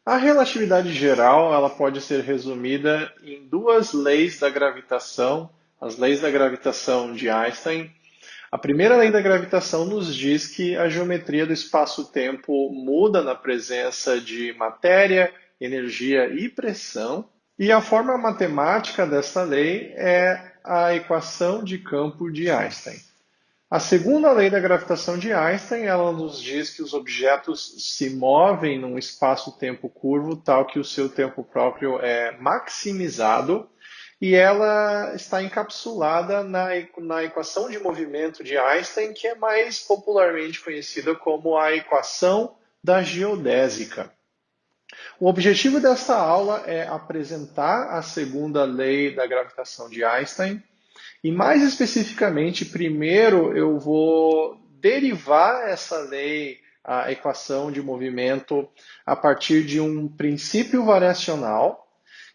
A relatividade geral, ela pode ser resumida em duas leis da gravitação, as leis da gravitação de Einstein. A primeira lei da gravitação nos diz que a geometria do espaço-tempo muda na presença de matéria, energia e pressão. E a forma matemática desta lei é a equação de campo de Einstein. A segunda lei da gravitação de Einstein, ela nos diz que os objetos se movem num espaço-tempo curvo tal que o seu tempo próprio é maximizado e ela está encapsulada na equação de movimento de Einstein, que é mais popularmente conhecida como a equação da geodésica. O objetivo desta aula é apresentar a segunda lei da gravitação de Einstein e mais especificamente, primeiro eu vou derivar essa lei, a equação de movimento, a partir de um princípio variacional.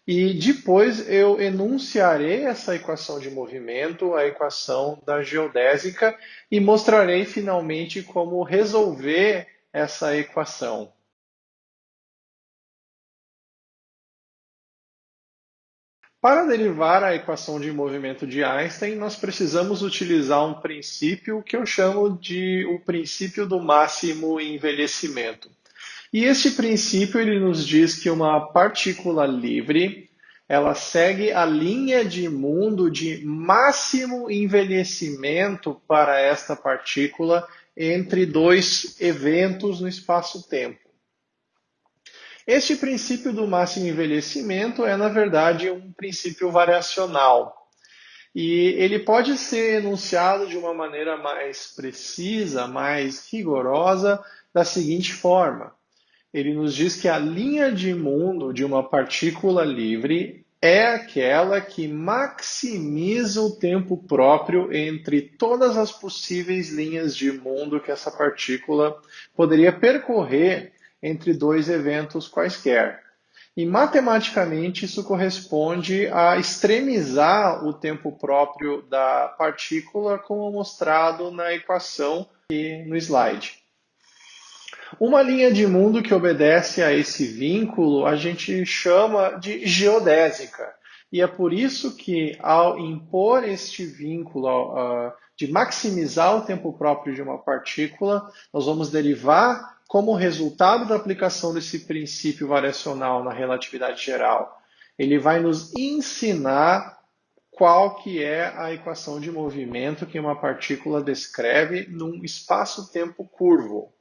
E depois eu enunciarei essa equação de movimento, a equação da geodésica, e mostrarei finalmente como resolver essa equação. Para derivar a equação de movimento de Einstein, nós precisamos utilizar um princípio que eu chamo de o princípio do máximo envelhecimento. E este princípio ele nos diz que uma partícula livre, ela segue a linha de mundo de máximo envelhecimento para esta partícula entre dois eventos no espaço-tempo. Este princípio do máximo envelhecimento é, na verdade, um princípio variacional. E ele pode ser enunciado de uma maneira mais precisa, mais rigorosa, da seguinte forma: ele nos diz que a linha de mundo de uma partícula livre é aquela que maximiza o tempo próprio entre todas as possíveis linhas de mundo que essa partícula poderia percorrer entre dois eventos quaisquer. E matematicamente isso corresponde a extremizar o tempo próprio da partícula, como mostrado na equação aqui no slide. Uma linha de mundo que obedece a esse vínculo a gente chama de geodésica. E é por isso que, ao impor este vínculo de maximizar o tempo próprio de uma partícula, nós vamos derivar como resultado da aplicação desse princípio variacional na relatividade geral. Ele vai nos ensinar qual que é a equação de movimento que uma partícula descreve num espaço-tempo curvo.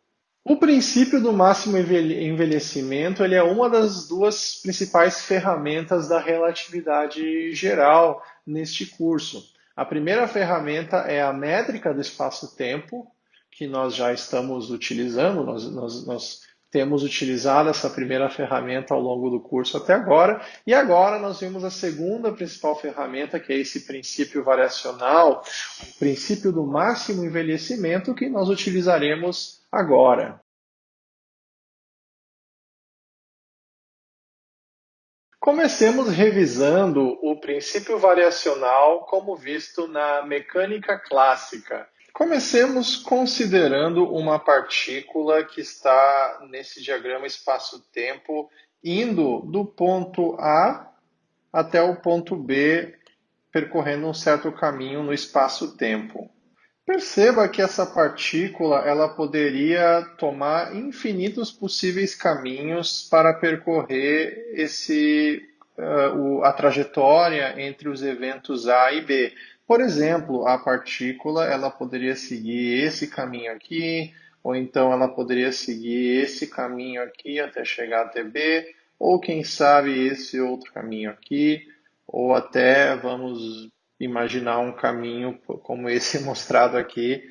O princípio do máximo envelhecimento ele é uma das duas principais ferramentas da relatividade geral neste curso. A primeira ferramenta é a métrica do espaço-tempo, que nós já estamos utilizando, nós temos utilizado essa primeira ferramenta ao longo do curso até agora, e agora nós vemos a segunda principal ferramenta, que é esse princípio variacional, o princípio do máximo envelhecimento, que nós utilizaremos agora. Comecemos revisando o princípio variacional como visto na mecânica clássica. Comecemos considerando uma partícula que está nesse diagrama espaço-tempo, indo do ponto A até o ponto B, percorrendo um certo caminho no espaço-tempo. Perceba que essa partícula ela poderia tomar infinitos possíveis caminhos para percorrer a trajetória entre os eventos A e B. Por exemplo, a partícula ela poderia seguir esse caminho aqui, ou então ela poderia seguir esse caminho aqui até chegar até B, ou quem sabe esse outro caminho aqui, ou até vamos imaginar um caminho como esse mostrado aqui.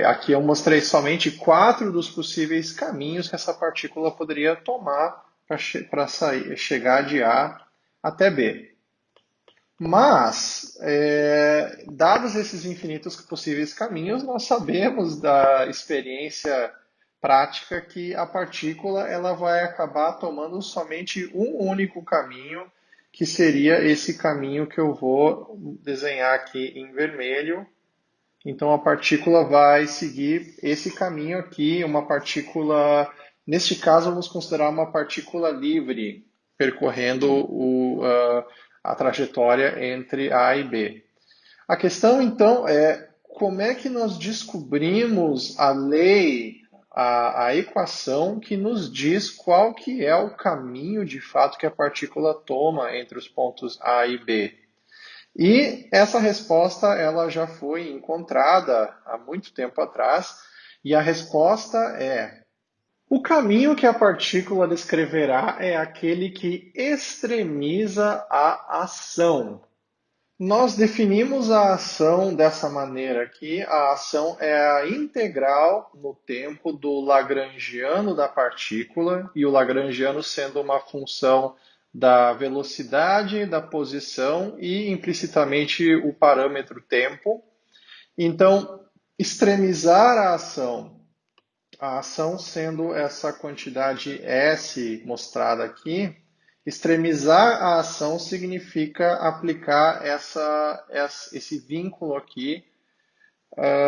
Aqui eu mostrei somente 4 dos possíveis caminhos que essa partícula poderia tomar para chegar de A até B. Mas, dados esses infinitos possíveis caminhos, nós sabemos da experiência prática que a partícula ela vai acabar tomando somente um único caminho, que seria esse caminho que eu vou desenhar aqui em vermelho. Então a partícula vai seguir esse caminho aqui, uma partícula Neste caso, vamos considerar uma partícula livre percorrendo a trajetória entre A e B. A questão, então, é como é que nós descobrimos a lei, a equação que nos diz qual que é o caminho, de fato, que a partícula toma entre os pontos A e B. E essa resposta ela já foi encontrada há muito tempo atrás, e a resposta é: o caminho que a partícula descreverá é aquele que extremiza a ação. Nós definimos a ação dessa maneira aqui. A ação é a integral no tempo do lagrangiano da partícula, e o lagrangiano sendo uma função da velocidade, da posição e implicitamente o parâmetro tempo. Então, extremizar a ação sendo essa quantidade S mostrada aqui, extremizar a ação significa aplicar esse vínculo aqui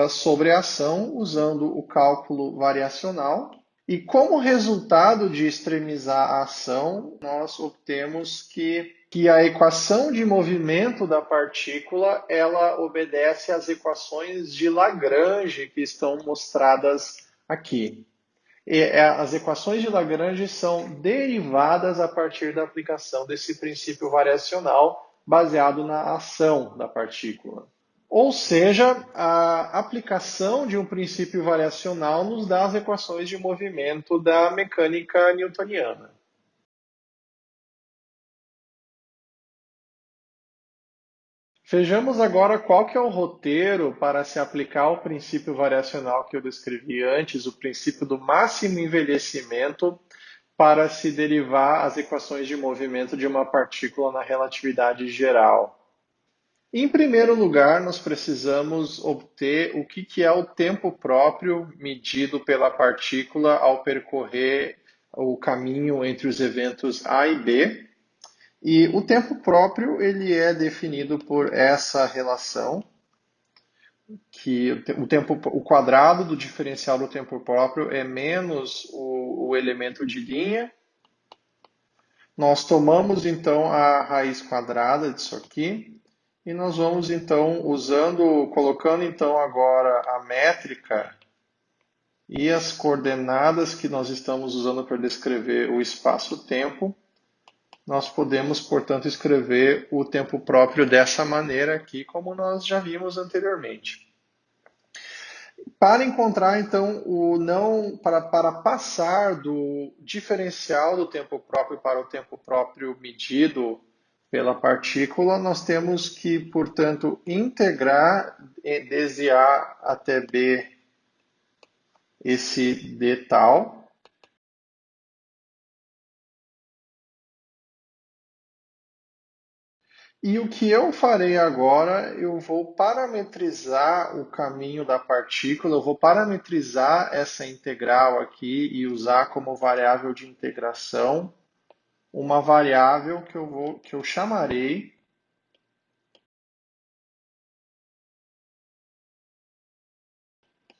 sobre a ação usando o cálculo variacional. E como resultado de extremizar a ação, nós obtemos que a equação de movimento da partícula ela obedece às equações de Lagrange que estão mostradas aqui. As equações de Lagrange são derivadas a partir da aplicação desse princípio variacional baseado na ação da partícula. Ou seja, a aplicação de um princípio variacional nos dá as equações de movimento da mecânica newtoniana. Vejamos agora qual que é o roteiro para se aplicar o princípio variacional que eu descrevi antes, o princípio do máximo envelhecimento, para se derivar as equações de movimento de uma partícula na relatividade geral. Em primeiro lugar, nós precisamos obter o que é o tempo próprio medido pela partícula ao percorrer o caminho entre os eventos A e B. E o tempo próprio ele é definido por essa relação, que o quadrado do diferencial do tempo próprio é menos o elemento de linha. Nós tomamos então a raiz quadrada disso aqui e nós vamos então colocando então agora a métrica e as coordenadas que nós estamos usando para descrever o espaço-tempo. Nós podemos, portanto, escrever o tempo próprio dessa maneira aqui, como nós já vimos anteriormente. Para encontrar, então, para passar do diferencial do tempo próprio para o tempo próprio medido pela partícula, nós temos que, portanto, integrar desde A até B esse d tal. E o que eu farei agora, eu vou parametrizar o caminho da partícula, eu vou parametrizar essa integral aqui e usar como variável de integração uma variável que eu chamarei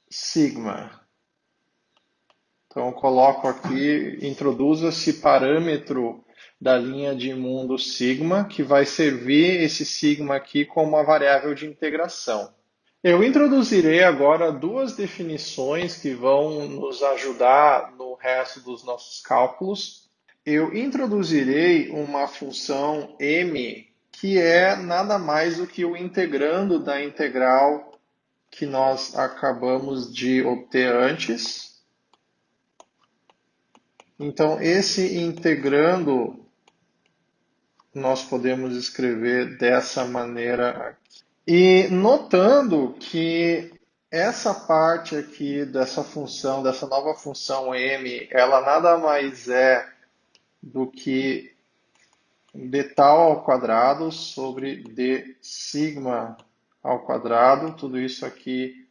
sigma. Então eu coloco aqui, introduzo esse parâmetro da linha de mundo sigma, que vai servir esse sigma aqui como uma variável de integração. Eu introduzirei agora duas definições que vão nos ajudar no resto dos nossos cálculos. Eu introduzirei uma função m, que é nada mais do que o integrando da integral que nós acabamos de obter antes. Então, esse integrando nós podemos escrever dessa maneira aqui. E notando que essa parte aqui dessa função, dessa nova função m, ela nada mais é do que d tal ao quadrado sobre d sigma ao quadrado, tudo isso aqui,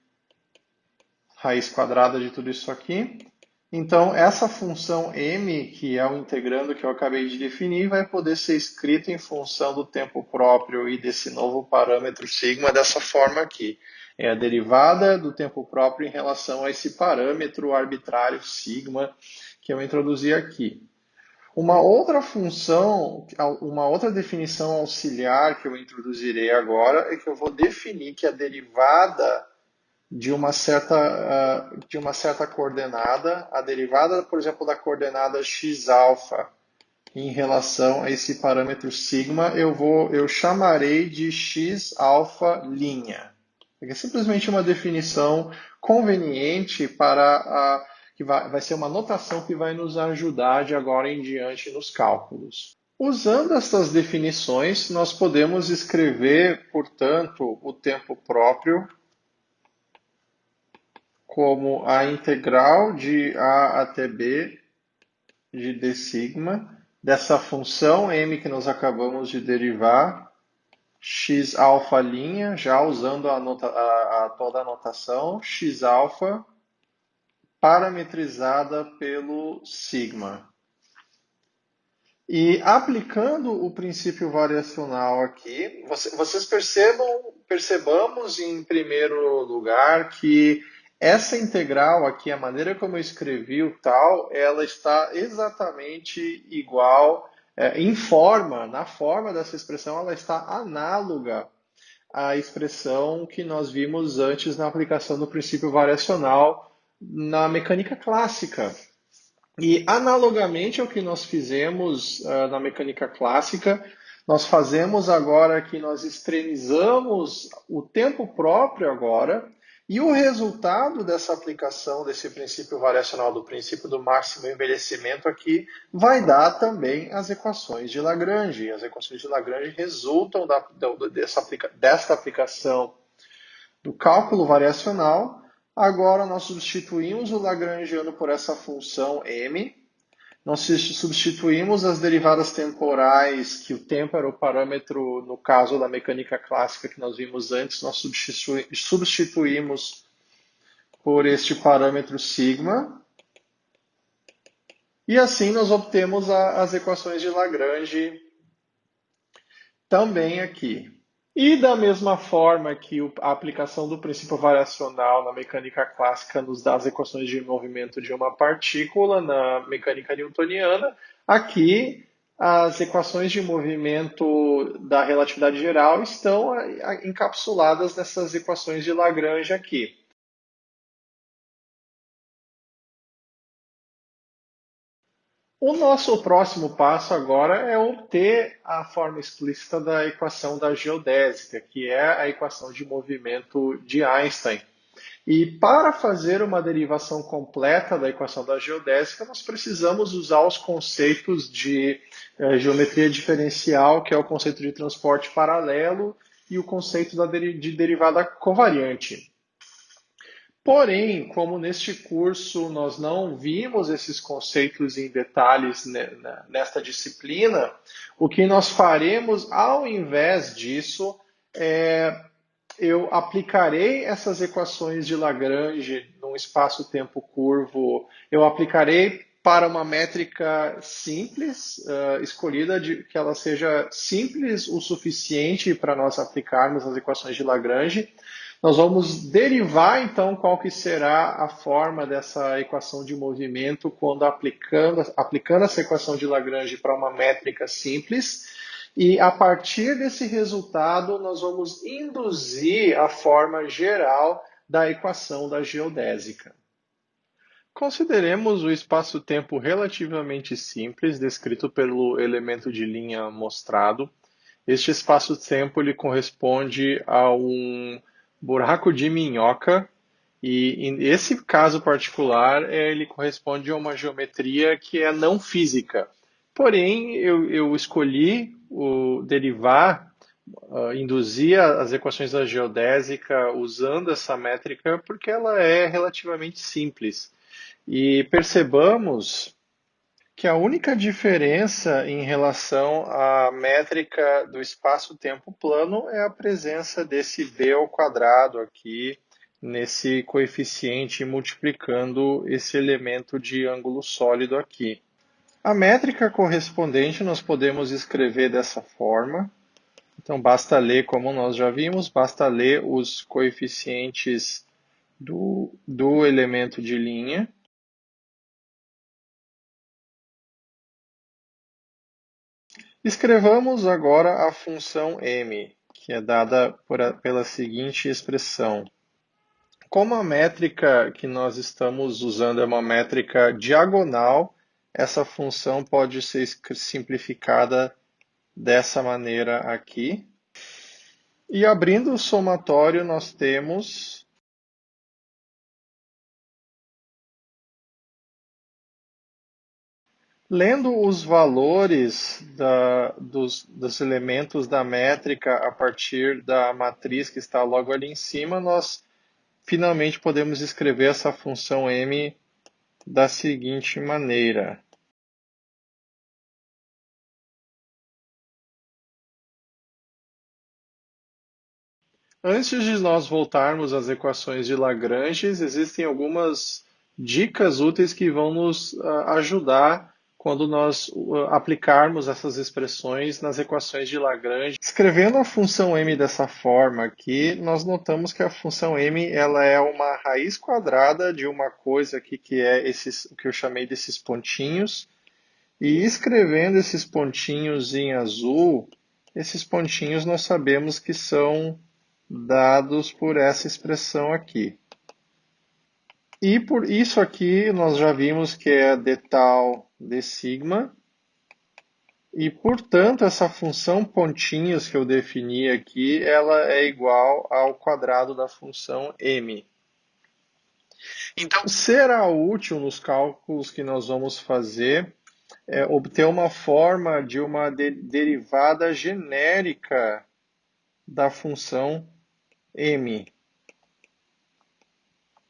raiz quadrada de tudo isso aqui. Então, essa função m, que é o integrando que eu acabei de definir, vai poder ser escrita em função do tempo próprio e desse novo parâmetro sigma dessa forma aqui. É a derivada do tempo próprio em relação a esse parâmetro arbitrário sigma, que eu introduzi aqui. Uma outra função, uma outra definição auxiliar que eu introduzirei agora é que eu vou definir que a derivada de uma certa coordenada, a derivada, por exemplo, da coordenada x-alfa em relação a esse parâmetro sigma, eu chamarei de x-alfa'. É simplesmente uma definição conveniente que vai ser uma notação que vai nos ajudar de agora em diante nos cálculos. Usando essas definições, nós podemos escrever, portanto, o tempo próprio como a integral de a até b de d sigma dessa função m que nós acabamos de derivar, x', já usando toda a notação, x' parametrizada pelo sigma. E aplicando o princípio variacional aqui, vocês percebamos em primeiro lugar que essa integral aqui, a maneira como eu escrevi o tal, ela está exatamente igual, na forma dessa expressão, ela está análoga à expressão que nós vimos antes na aplicação do princípio variacional na mecânica clássica. E analogamente ao que nós fizemos na mecânica clássica, nós fazemos agora que nós extremizamos o tempo próprio agora, e o resultado dessa aplicação desse princípio variacional, do princípio do máximo envelhecimento aqui, vai dar também as equações de Lagrange. As equações de Lagrange resultam desta aplicação do cálculo variacional. Agora nós substituímos o lagrangiano por essa função m. Nós substituímos as derivadas temporais, que o tempo era o parâmetro, no caso da mecânica clássica que nós vimos antes, nós substituímos por este parâmetro sigma. E assim nós obtemos as equações de Lagrange também aqui. E da mesma forma que a aplicação do princípio variacional na mecânica clássica nos dá as equações de movimento de uma partícula na mecânica newtoniana, aqui as equações de movimento da relatividade geral estão encapsuladas nessas equações de Lagrange aqui. O nosso próximo passo agora é obter a forma explícita da equação da geodésica, que é a equação de movimento de Einstein. E para fazer uma derivação completa da equação da geodésica, nós precisamos usar os conceitos de geometria diferencial, que é o conceito de transporte paralelo, e o conceito de derivada covariante. Porém, como neste curso nós não vimos esses conceitos em detalhes nesta disciplina, o que nós faremos ao invés disso eu aplicarei essas equações de Lagrange num espaço-tempo curvo, eu aplicarei para uma métrica simples, escolhida que ela seja simples o suficiente para nós aplicarmos as equações de Lagrange. Nós vamos derivar, então, qual que será a forma dessa equação de movimento quando aplicando essa equação de Lagrange para uma métrica simples. E a partir desse resultado, nós vamos induzir a forma geral da equação da geodésica. Consideremos o espaço-tempo relativamente simples, descrito pelo elemento de linha mostrado. Este espaço-tempo ele corresponde a um buraco de minhoca, e esse caso particular ele corresponde a uma geometria que é não física. Porém, eu escolhi induzir as equações da geodésica usando essa métrica porque ela é relativamente simples. E percebamos que a única diferença em relação à métrica do espaço-tempo plano é a presença desse b ao quadrado aqui, nesse coeficiente multiplicando esse elemento de ângulo sólido aqui. A métrica correspondente nós podemos escrever dessa forma. Então basta ler, como nós já vimos, basta ler os coeficientes do elemento de linha. Escrevamos agora a função m, que é dada pela seguinte expressão. Como a métrica que nós estamos usando é uma métrica diagonal, essa função pode ser simplificada dessa maneira aqui. E abrindo o somatório, nós temos, lendo os valores dos elementos da métrica a partir da matriz que está logo ali em cima, nós finalmente podemos escrever essa função m da seguinte maneira. Antes de nós voltarmos às equações de Lagrange, existem algumas dicas úteis que vão nos ajudar quando nós aplicarmos essas expressões nas equações de Lagrange. Escrevendo a função m dessa forma aqui, nós notamos que a função m ela é uma raiz quadrada de uma coisa aqui que é o que eu chamei desses pontinhos. E escrevendo esses pontinhos em azul, esses pontinhos nós sabemos que são dados por essa expressão aqui. E por isso aqui nós já vimos que é d tal d sigma. E, portanto, essa função pontinhos que eu defini aqui, ela é igual ao quadrado da função m. Então, será útil nos cálculos que nós vamos fazer obter uma forma de uma derivada genérica da função m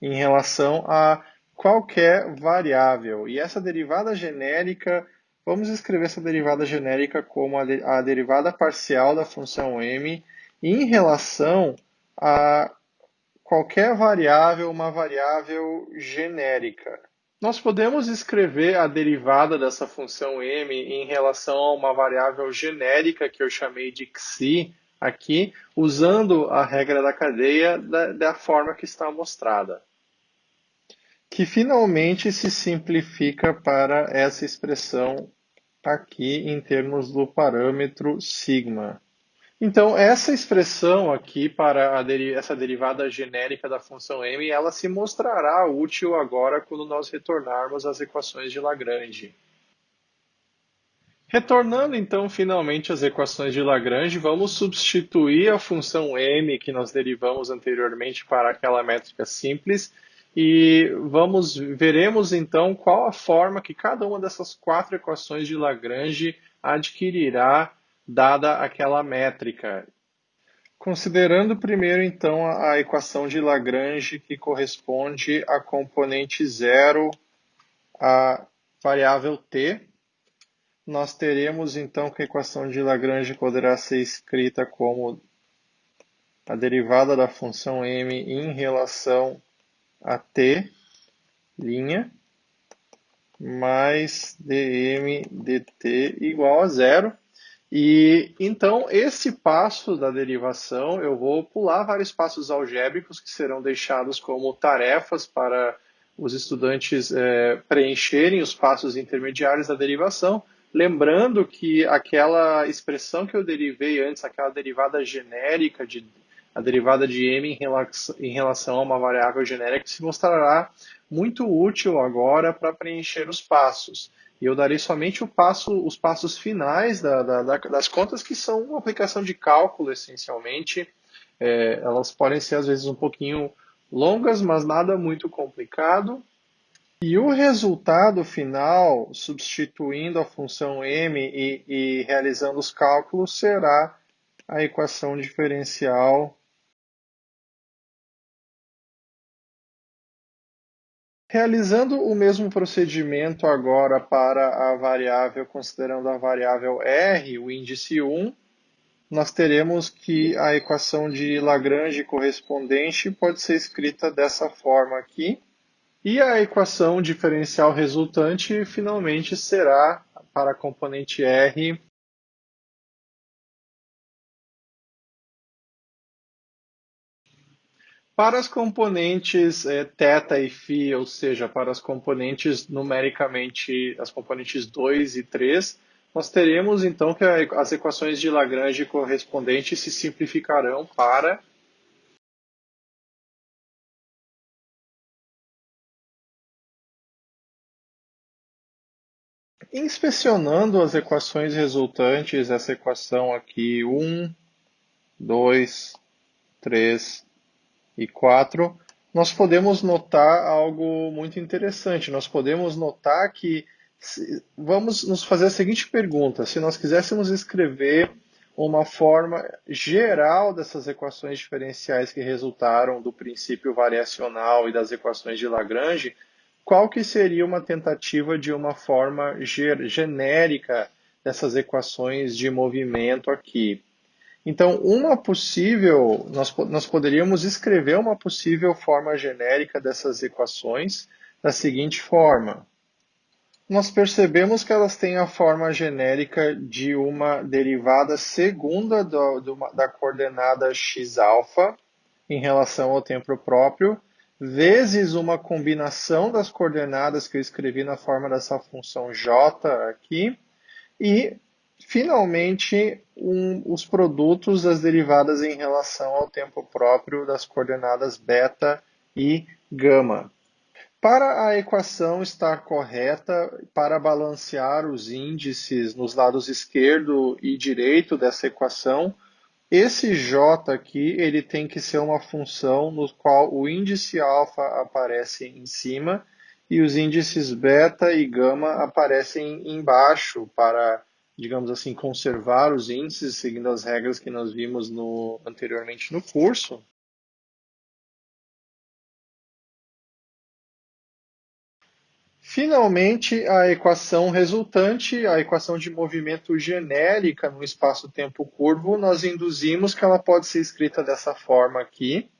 em relação a qualquer variável. E essa derivada genérica, vamos escrever essa derivada genérica como a derivada parcial da função m em relação a qualquer variável, uma variável genérica. Nós podemos escrever a derivada dessa função m em relação a uma variável genérica que eu chamei de xi aqui, usando a regra da cadeia da forma que está mostrada, que finalmente se simplifica para essa expressão aqui em termos do parâmetro sigma. Então, essa expressão aqui para essa derivada genérica da função m, ela se mostrará útil agora quando nós retornarmos às equações de Lagrange. Retornando então finalmente às equações de Lagrange, vamos substituir a função m que nós derivamos anteriormente para aquela métrica simples e veremos então qual a forma que cada uma dessas quatro equações de Lagrange adquirirá dada aquela métrica. Considerando primeiro, então, a equação de Lagrange que corresponde à componente zero, a variável t, nós teremos, então, que a equação de Lagrange poderá ser escrita como a derivada da função m em relação a t', mais dm dt igual a zero. E então, esse passo da derivação, eu vou pular vários passos algébricos que serão deixados como tarefas para os estudantes preencherem os passos intermediários da derivação, lembrando que aquela expressão que eu derivei antes, aquela derivada genérica, a derivada de m em relação a uma variável genérica, se mostrará muito útil agora para preencher os passos. E eu darei somente os passos finais das contas, que são uma aplicação de cálculo, essencialmente. Elas podem ser, às vezes, um pouquinho longas, mas nada muito complicado. E o resultado final, substituindo a função m e realizando os cálculos, será a equação diferencial. Realizando o mesmo procedimento agora para a variável, considerando a variável r, o índice 1, nós teremos que a equação de Lagrange correspondente pode ser escrita dessa forma aqui. E a equação diferencial resultante finalmente será, para a componente r, para as componentes θ e φ, ou seja, para as componentes numericamente, as componentes 2 e 3, nós teremos então que as equações de Lagrange correspondentes se simplificarão para inspecionando as equações resultantes, essa equação aqui 1, 2, 3 e 4, nós podemos notar algo muito interessante. Nós podemos notar que vamos nos fazer a seguinte pergunta: se nós quiséssemos escrever uma forma geral dessas equações diferenciais que resultaram do princípio variacional e das equações de Lagrange, qual que seria uma tentativa de uma forma genérica dessas equações de movimento aqui? Então, nós poderíamos escrever uma possível forma genérica dessas equações da seguinte forma. Nós percebemos que elas têm a forma genérica de uma derivada segunda da coordenada x-alfa em relação ao tempo próprio, vezes uma combinação das coordenadas que eu escrevi na forma dessa função j aqui, e, finalmente, os produtos das derivadas em relação ao tempo próprio das coordenadas beta e gama. Para a equação estar correta, para balancear os índices nos lados esquerdo e direito dessa equação, esse j aqui ele tem que ser uma função no qual o índice alfa aparece em cima e os índices beta e gama aparecem embaixo para, digamos assim, conservar os índices, seguindo as regras que nós vimos anteriormente no curso. Finalmente, a equação resultante, a equação de movimento genérica no espaço-tempo curvo, nós induzimos que ela pode ser escrita dessa forma aqui,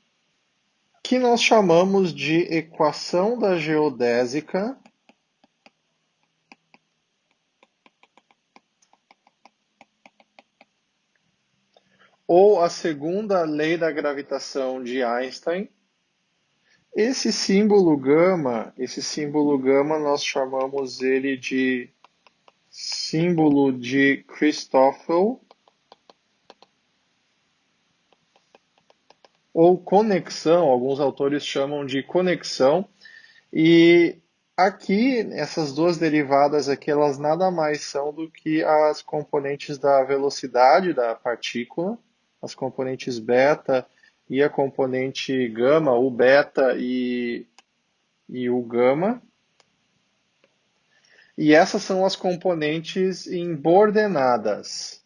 que nós chamamos de equação da geodésica, ou a segunda lei da gravitação de Einstein. Esse símbolo gama nós chamamos ele de símbolo de Christoffel, ou conexão, alguns autores chamam de conexão, e aqui, essas duas derivadas aqui, elas nada mais são do que as componentes da velocidade da partícula, as componentes beta e a componente gama, o beta e o gama. E essas são as componentes embordenadas.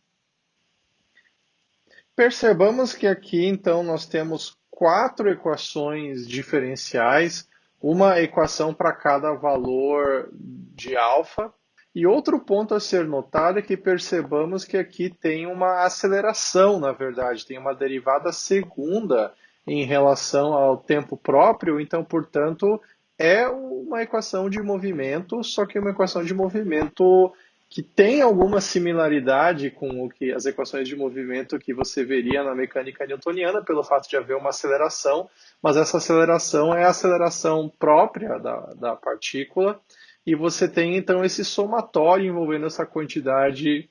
Percebamos que aqui, então, nós temos 4 equações diferenciais, uma equação para cada valor de alfa. E outro ponto a ser notado é que percebamos que aqui tem uma aceleração, na verdade, tem uma derivada segunda em relação ao tempo próprio, então, portanto, é uma equação de movimento, só que é uma equação de movimento que tem alguma similaridade com as equações de movimento que você veria na mecânica newtoniana, pelo fato de haver uma aceleração, mas essa aceleração é a aceleração própria da partícula, e você tem então esse somatório envolvendo essa quantidade,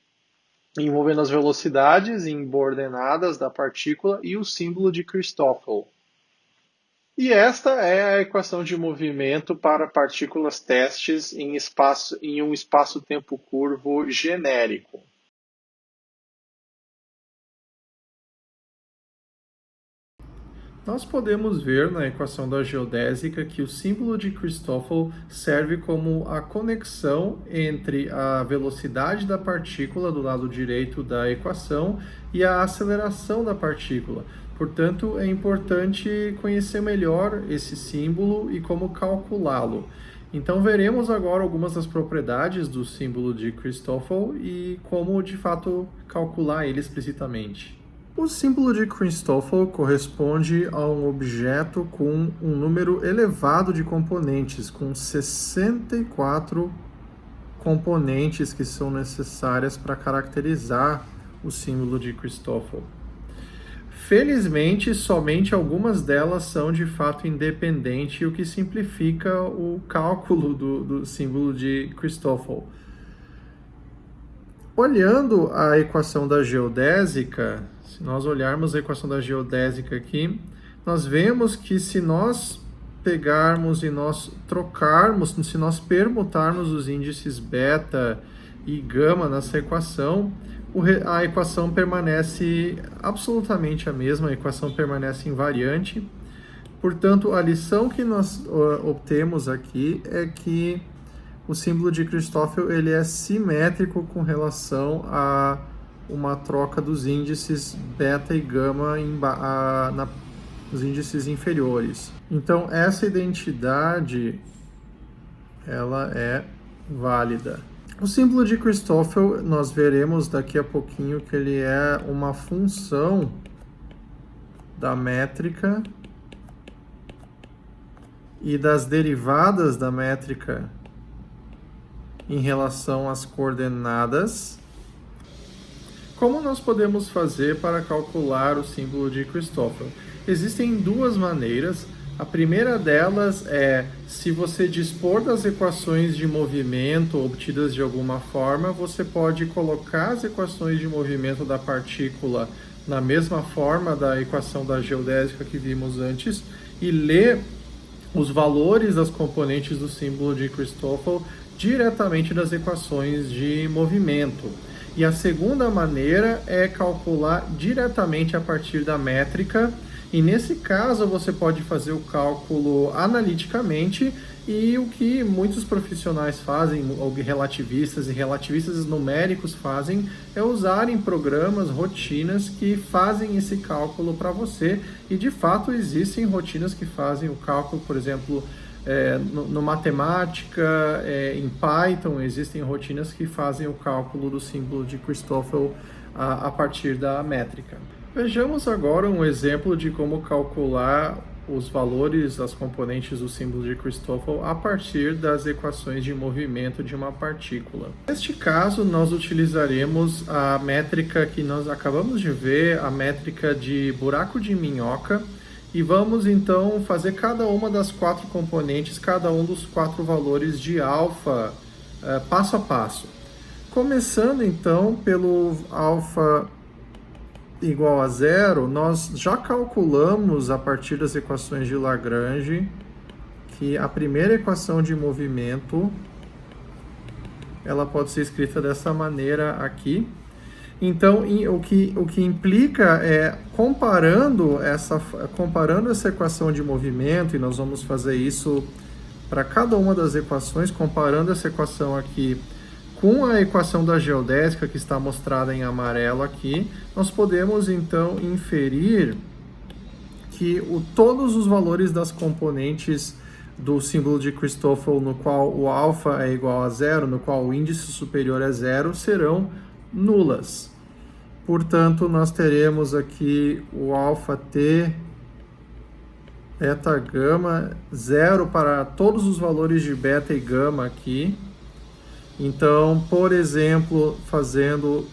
envolvendo as velocidades embordenadas da partícula e o símbolo de Christoffel. E esta é a equação de movimento para partículas testes em um espaço-tempo curvo genérico. Nós podemos ver na equação da geodésica que o símbolo de Christoffel serve como a conexão entre a velocidade da partícula do lado direito da equação e a aceleração da partícula. Portanto, é importante conhecer melhor esse símbolo e como calculá-lo. Então, veremos agora algumas das propriedades do símbolo de Christoffel e como, de fato, calcular ele explicitamente. O símbolo de Christoffel corresponde a um objeto com um número elevado de componentes, com 64 componentes que são necessárias para caracterizar o símbolo de Christoffel. Felizmente, somente algumas delas são de fato independentes, o que simplifica o cálculo do símbolo de Christoffel. Olhando a equação da geodésica, se nós olharmos a equação da geodésica aqui, nós vemos que se nós pegarmos e nós trocarmos, se nós permutarmos os índices beta e gama nessa equação, a equação permanece absolutamente a mesma, a equação permanece invariante. Portanto, a lição que nós obtemos aqui é que o símbolo de Christoffel ele é simétrico com relação a uma troca dos índices beta e gama nos índices inferiores. Então, essa identidade ela é válida. O símbolo de Christoffel, nós veremos daqui a pouquinho que ele é uma função da métrica e das derivadas da métrica em relação às coordenadas. Como nós podemos fazer para calcular o símbolo de Christoffel? Existem duas maneiras. A primeira delas é, se você dispor das equações de movimento obtidas de alguma forma, você pode colocar as equações de movimento da partícula na mesma forma da equação da geodésica que vimos antes e ler os valores das componentes do símbolo de Christoffel diretamente das equações de movimento. E a segunda maneira é calcular diretamente a partir da métrica, e nesse caso você pode fazer o cálculo analiticamente, e o que muitos profissionais fazem, ou relativistas e relativistas numéricos fazem, é usarem programas, rotinas que fazem esse cálculo para você, e de fato existem rotinas que fazem o cálculo, por exemplo, no matemática, em Python, existem rotinas que fazem o cálculo do símbolo de Christoffel a partir da métrica. Vejamos agora um exemplo de como calcular os valores das componentes do símbolo de Christoffel a partir das equações de movimento de uma partícula. Neste caso, nós utilizaremos a métrica que nós acabamos de ver, a métrica de buraco de minhoca, e vamos então fazer cada uma das quatro componentes, cada um dos quatro valores de alfa, passo a passo. Começando então pelo alfa igual a zero, nós já calculamos a partir das equações de Lagrange que a primeira equação de movimento ela pode ser escrita dessa maneira aqui. Então, o que implica é comparando essa equação de movimento, e nós vamos fazer isso para cada uma das equações, comparando essa equação aqui com a equação da geodésica, que está mostrada em amarelo aqui, nós podemos então inferir que todos os valores das componentes do símbolo de Christoffel, no qual o alfa é igual a zero, no qual o índice superior é zero, serão nulas. Portanto, nós teremos aqui o alfa t, beta, gama, zero para todos os valores de beta e gama aqui. Então, por exemplo, fazendo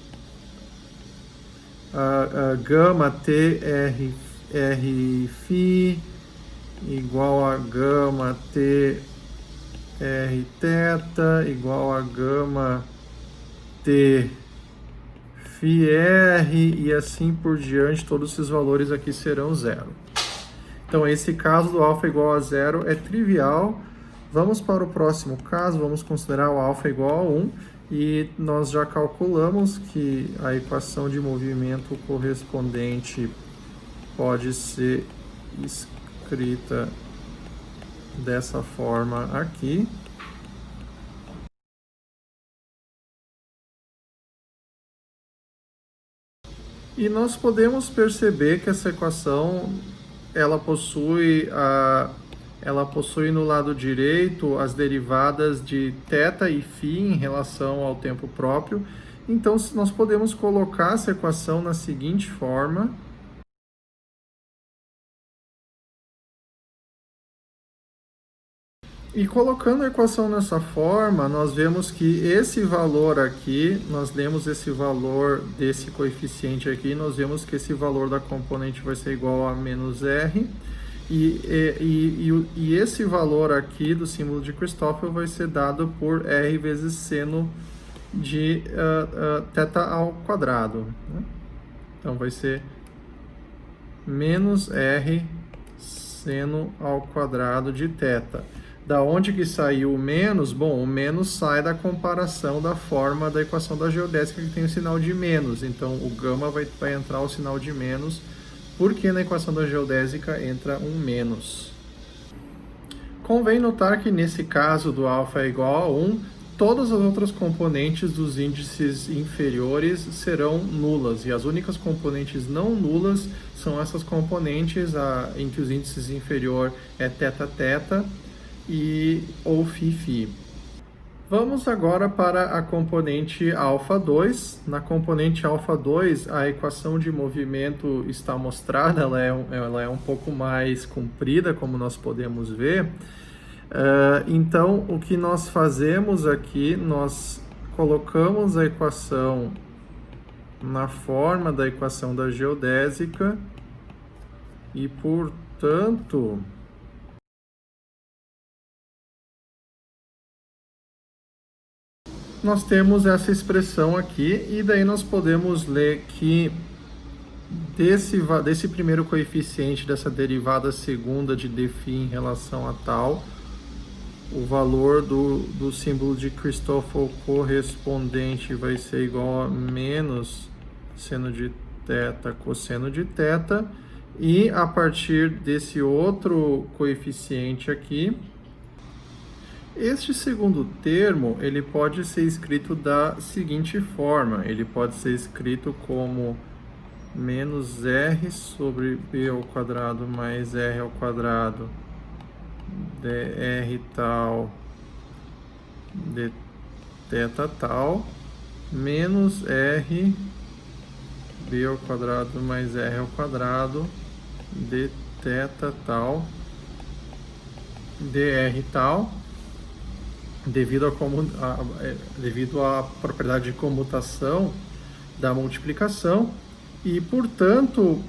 a gama t r φ igual a gama t r θ igual a gama t φr e assim por diante, todos esses valores aqui serão zero. Então, esse caso do alfa igual a zero é trivial. Vamos para o próximo caso, vamos considerar o alfa igual a 1, e nós já calculamos que a equação de movimento correspondente pode ser escrita dessa forma aqui. E nós podemos perceber que essa equação ela possui no lado direito as derivadas de θ e φ em relação ao tempo próprio. Então, nós podemos colocar essa equação na seguinte forma. E colocando a equação nessa forma, nós vemos que esse valor aqui, nós lemos esse valor desse coeficiente aqui, nós vemos que esse valor da componente vai ser igual a menos R. E esse valor aqui do símbolo de Christoffel vai ser dado por R vezes seno de θ ao quadrado, né? Então, vai ser menos r seno ao quadrado de θ. Da onde que saiu o menos? Bom, o menos sai da comparação da forma da equação da geodésica que tem o sinal de menos. Então, o gama vai entrar o sinal de menos, porque na equação da geodésica entra um menos. Convém notar que nesse caso do alfa é igual a 1, todas as outras componentes dos índices inferiores serão nulas, e as únicas componentes não nulas são essas componentes em que os índices inferior é θ ou φ. Vamos agora para a componente α2. Na componente α2, a equação de movimento está mostrada, ela é um pouco mais comprida, como nós podemos ver. Então, o que nós fazemos aqui, nós colocamos a equação na forma da equação da geodésica e, portanto, nós temos essa expressão aqui, e daí nós podemos ler que desse primeiro coeficiente, dessa derivada segunda de dφ em relação a tal, o valor do símbolo de Christoffel correspondente vai ser igual a menos seno de θ cosseno de θ, e a partir desse outro coeficiente aqui, este segundo termo, ele pode ser escrito da seguinte forma: ele pode ser escrito como menos r sobre b ao quadrado mais r ao quadrado dr tal de θ tal menos r b ao quadrado mais r ao quadrado de θ tal dr tal, devido à propriedade de comutação da multiplicação, e, portanto,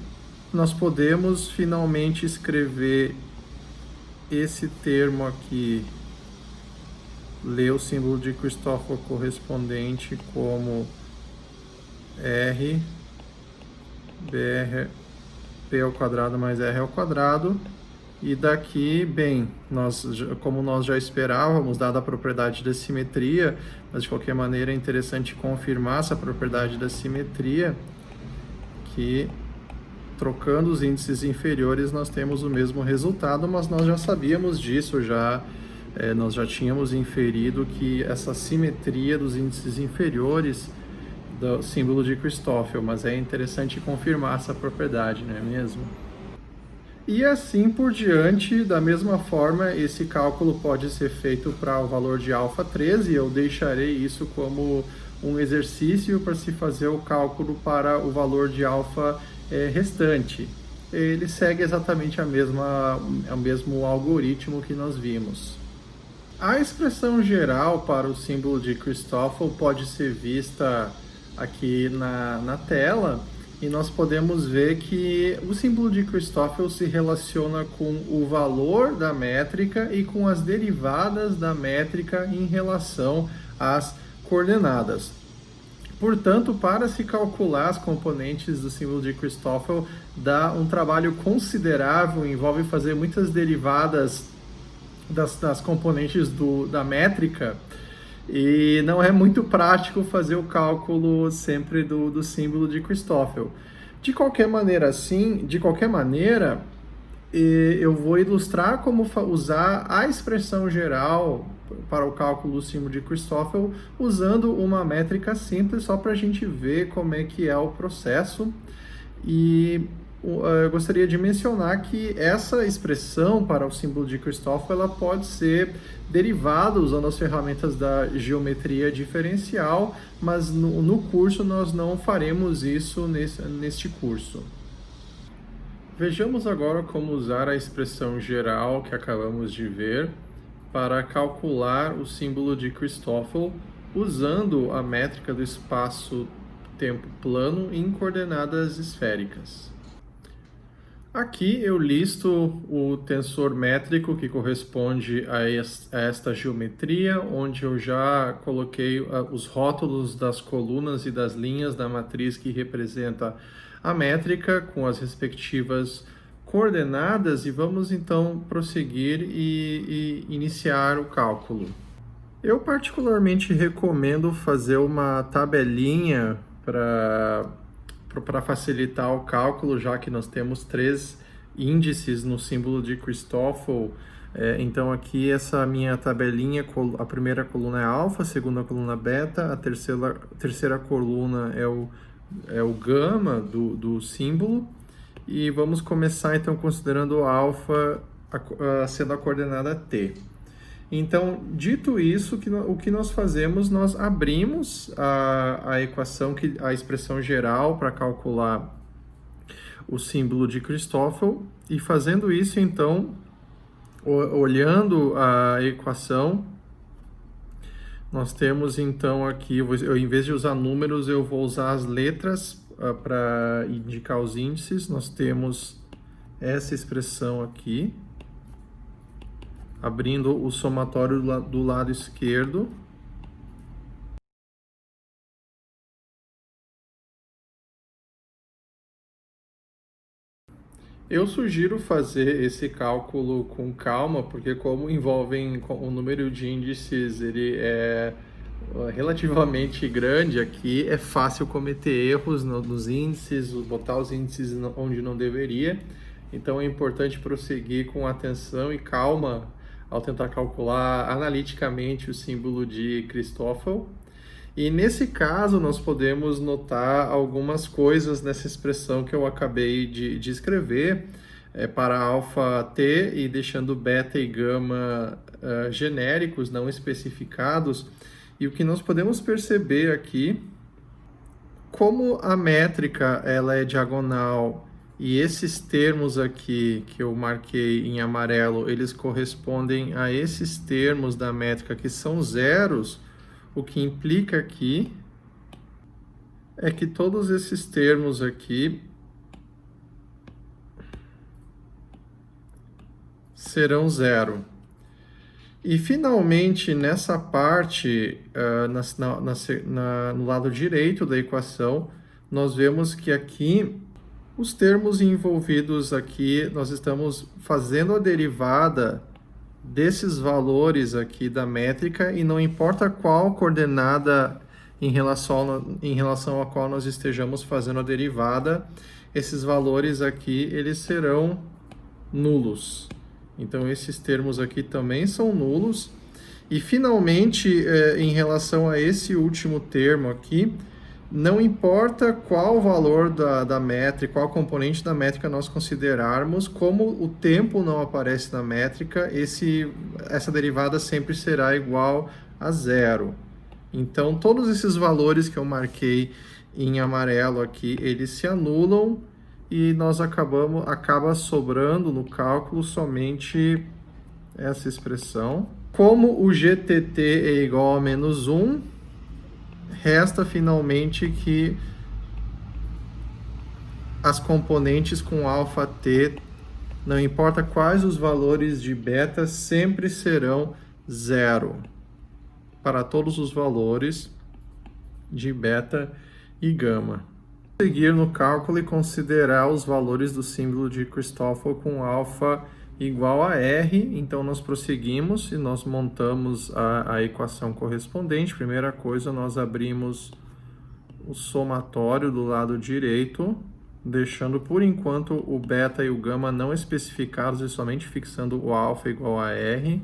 nós podemos finalmente escrever esse termo aqui, ler o símbolo de Christoffel correspondente como r br p ao quadrado mais r ao quadrado. E daqui, bem, como nós já esperávamos, dada a propriedade da simetria, mas de qualquer maneira é interessante confirmar essa propriedade da simetria, que trocando os índices inferiores nós temos o mesmo resultado, mas nós já sabíamos disso, nós já tínhamos inferido que essa simetria dos índices inferiores do símbolo de Christoffel, mas é interessante confirmar essa propriedade, não é mesmo? E assim por diante, da mesma forma, esse cálculo pode ser feito para o valor de α13, e eu deixarei isso como um exercício para se fazer o cálculo para o valor de alfa restante. Ele segue exatamente o mesmo algoritmo que nós vimos. A expressão geral para o símbolo de Christoffel pode ser vista aqui na tela, e nós podemos ver que o símbolo de Christoffel se relaciona com o valor da métrica e com as derivadas da métrica em relação às coordenadas. Portanto, para se calcular as componentes do símbolo de Christoffel, dá um trabalho considerável, envolve fazer muitas derivadas das componentes da métrica, e não é muito prático fazer o cálculo sempre do símbolo de Christoffel. De qualquer maneira, eu vou ilustrar como usar a expressão geral para o cálculo do símbolo de Christoffel usando uma métrica simples, só para a gente ver como é que é o processo. E eu gostaria de mencionar que essa expressão para o símbolo de Christoffel ela pode ser derivada usando as ferramentas da geometria diferencial, mas no curso nós não faremos isso neste curso. Vejamos agora como usar a expressão geral que acabamos de ver para calcular o símbolo de Christoffel usando a métrica do espaço-tempo plano em coordenadas esféricas. Aqui eu listo o tensor métrico que corresponde a esta geometria, onde eu já coloquei os rótulos das colunas e das linhas da matriz que representa a métrica com as respectivas coordenadas, e vamos então prosseguir e iniciar o cálculo. Eu particularmente recomendo fazer uma tabelinha para facilitar o cálculo, já que nós temos 3 índices no símbolo de Christoffel. Então aqui essa minha tabelinha, a primeira coluna é alfa, a segunda coluna beta, a terceira coluna é o gama do símbolo. E vamos começar então considerando alfa sendo a coordenada t. Então, dito isso, o que nós fazemos, nós abrimos a equação, a expressão geral para calcular o símbolo de Christoffel, e fazendo isso, então, olhando a equação, nós temos então aqui, em vez de usar números, eu vou usar as letras para indicar os índices. Nós temos essa expressão aqui, abrindo o somatório do lado esquerdo. Eu sugiro fazer esse cálculo com calma, porque como envolvem o número de índices, ele é relativamente grande aqui, é fácil cometer erros nos índices, botar os índices onde não deveria. Então é importante prosseguir com atenção e calma ao tentar calcular analiticamente o símbolo de Christoffel. E nesse caso nós podemos notar algumas coisas nessa expressão que eu acabei de escrever para alfa t e deixando beta e gama genéricos, não especificados. E o que nós podemos perceber aqui, como a métrica ela é diagonal e esses termos aqui que eu marquei em amarelo, eles correspondem a esses termos da métrica que são zeros, o que implica aqui é que todos esses termos aqui serão zero. E finalmente, nessa parte, no lado direito da equação, nós vemos que aqui, os termos envolvidos aqui, nós estamos fazendo a derivada desses valores aqui da métrica, e não importa qual coordenada em relação a qual nós estejamos fazendo a derivada, esses valores aqui, eles serão nulos. Então, esses termos aqui também são nulos. E, finalmente, em relação a esse último termo aqui, não importa qual valor da métrica, qual componente da métrica nós considerarmos, como o tempo não aparece na métrica, essa derivada sempre será igual a zero. Então, todos esses valores que eu marquei em amarelo aqui, eles se anulam, e nós acaba sobrando no cálculo somente essa expressão. Como o GTT é igual a menos 1, resta finalmente que as componentes com alfa t, não importa quais os valores de beta, sempre serão zero para todos os valores de beta e gama. Seguir no cálculo e considerar os valores do símbolo de Christoffel com alfa igual a R. Então, nós prosseguimos e nós montamos a equação correspondente. Primeira coisa, nós abrimos o somatório do lado direito, deixando por enquanto o beta e o gama não especificados e somente fixando o alfa igual a R.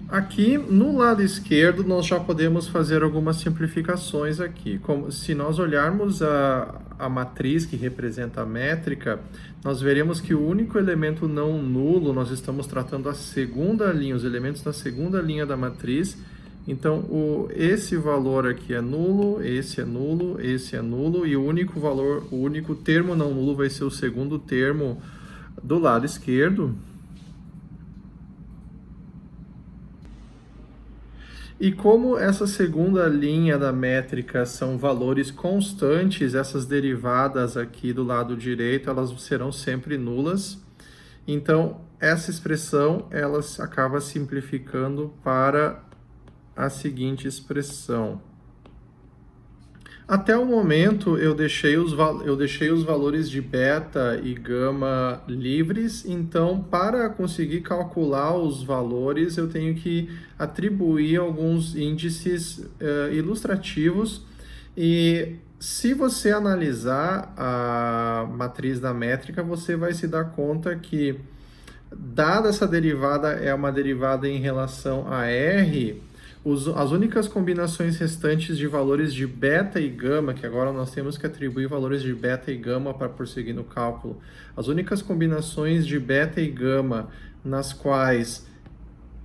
Aqui, no lado esquerdo, nós já podemos fazer algumas simplificações aqui. Como, se nós olharmos a matriz que representa a métrica, nós veremos que o único elemento não nulo, nós estamos tratando a segunda linha, os elementos da segunda linha da matriz. Então, esse valor aqui é nulo, esse é nulo, esse é nulo, e o único termo não nulo vai ser o segundo termo do lado esquerdo. E como essa segunda linha da métrica são valores constantes, essas derivadas aqui do lado direito, elas serão sempre nulas. Então, essa expressão, ela acaba simplificando para a seguinte expressão. Até o momento, eu deixei os valores de beta e gama livres, então, para conseguir calcular os valores, eu tenho que atribuir alguns índices ilustrativos. E se você analisar a matriz da métrica, você vai se dar conta que, dada essa derivada é uma derivada em relação a R, as únicas combinações restantes de valores de beta e gama, que agora nós temos que atribuir valores de beta e gama para prosseguir no cálculo, as únicas combinações de beta e gama nas quais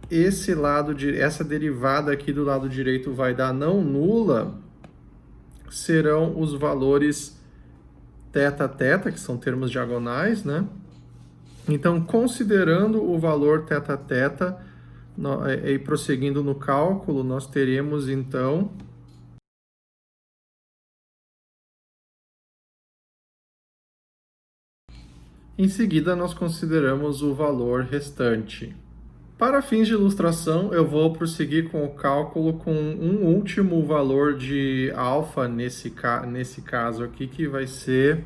essa derivada aqui do lado direito vai dar não nula, serão os valores θ, que são termos diagonais, né? Então, considerando o valor θ, e prosseguindo no cálculo, nós teremos, então, em seguida, nós consideramos o valor restante. Para fins de ilustração, eu vou prosseguir com o cálculo com um último valor de alfa nesse caso aqui, que vai ser,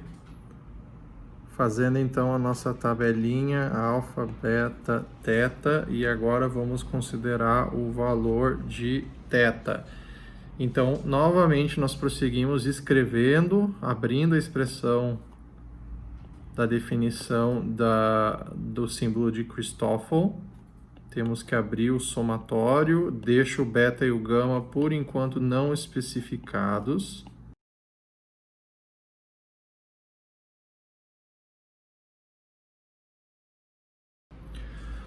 fazendo então a nossa tabelinha alfa, beta, θ, e agora vamos considerar o valor de θ. Então, novamente, nós prosseguimos escrevendo, abrindo a expressão da definição do símbolo de Christoffel. Temos que abrir o somatório, deixo o beta e o gama por enquanto não especificados.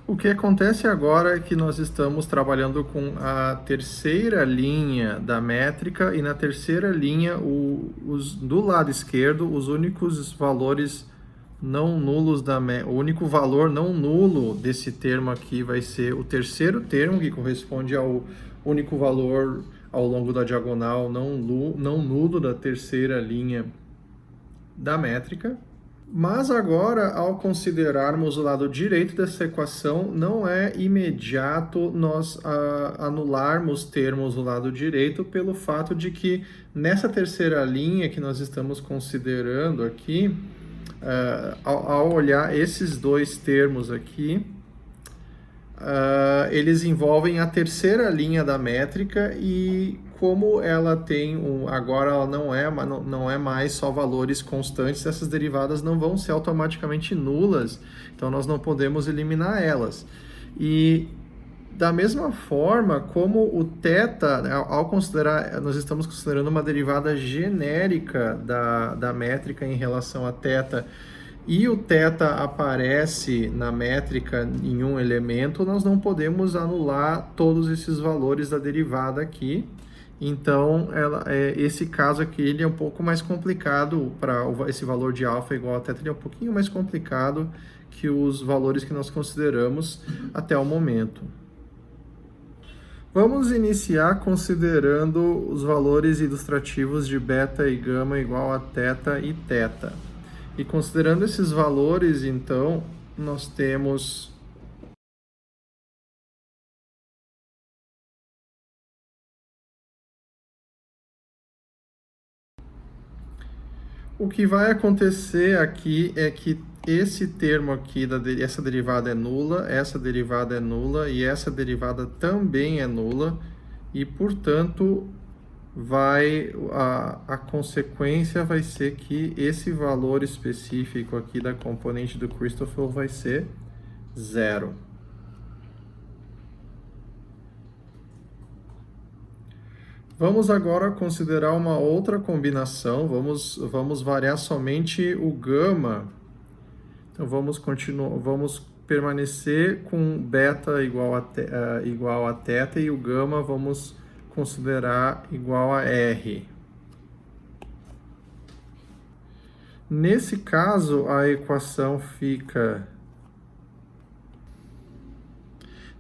O que acontece agora é que nós estamos trabalhando com a terceira linha da métrica, e na terceira linha, do lado esquerdo, os únicos valores não nulos o único valor não nulo desse termo aqui vai ser o terceiro termo, que corresponde ao único valor ao longo da diagonal não nulo da terceira linha da métrica. Mas agora, ao considerarmos o lado direito dessa equação, não é imediato nós anularmos termos do lado direito, pelo fato de que nessa terceira linha que nós estamos considerando aqui, ao olhar esses dois termos aqui, eles envolvem a terceira linha da métrica, e como ela tem agora ela não é mais só valores constantes, essas derivadas não vão ser automaticamente nulas, então nós não podemos eliminar elas. E da mesma forma, como o θ, ao considerar, nós estamos considerando uma derivada genérica da métrica em relação a θ, e o θ aparece na métrica em um elemento, nós não podemos anular todos esses valores da derivada aqui. Então, esse caso aqui ele é um pouco mais complicado, para esse valor de alfa igual a θ, ele é um pouquinho mais complicado que os valores que nós consideramos até o momento. Vamos iniciar considerando os valores ilustrativos de beta e gama igual a θ e θ. E considerando esses valores, então, nós temos o que vai acontecer aqui é que esse termo aqui, essa derivada é nula, essa derivada é nula e essa derivada também é nula, e, portanto, a consequência vai ser que esse valor específico aqui da componente do Christoffel vai ser 0. Vamos agora considerar uma outra combinação, vamos variar somente o gama. Então vamos permanecer com beta igual a θ, e o gama vamos considerar igual a R. Nesse caso, a equação fica...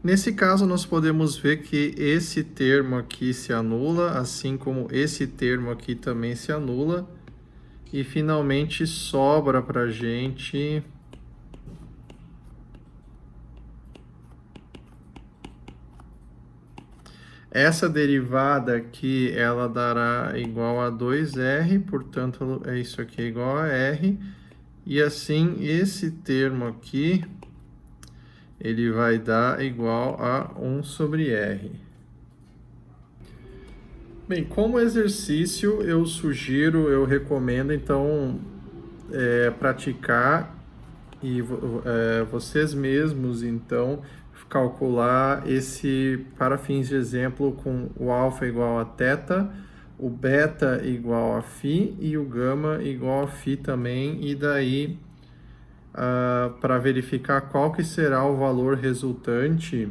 Nesse caso, nós podemos ver que esse termo aqui se anula, assim como esse termo aqui também se anula. E finalmente sobra para a gente essa derivada aqui, ela dará igual a 2R, portanto, isso aqui é igual a R. E assim, esse termo aqui, ele vai dar igual a 1 sobre R. Bem, como exercício, eu sugiro, eu recomendo, então, praticar e vocês mesmos, então, calcular esse, para fins de exemplo, com o alfa igual a θ, o beta igual a φ e o gama igual a φ também, e daí, para verificar qual que será o valor resultante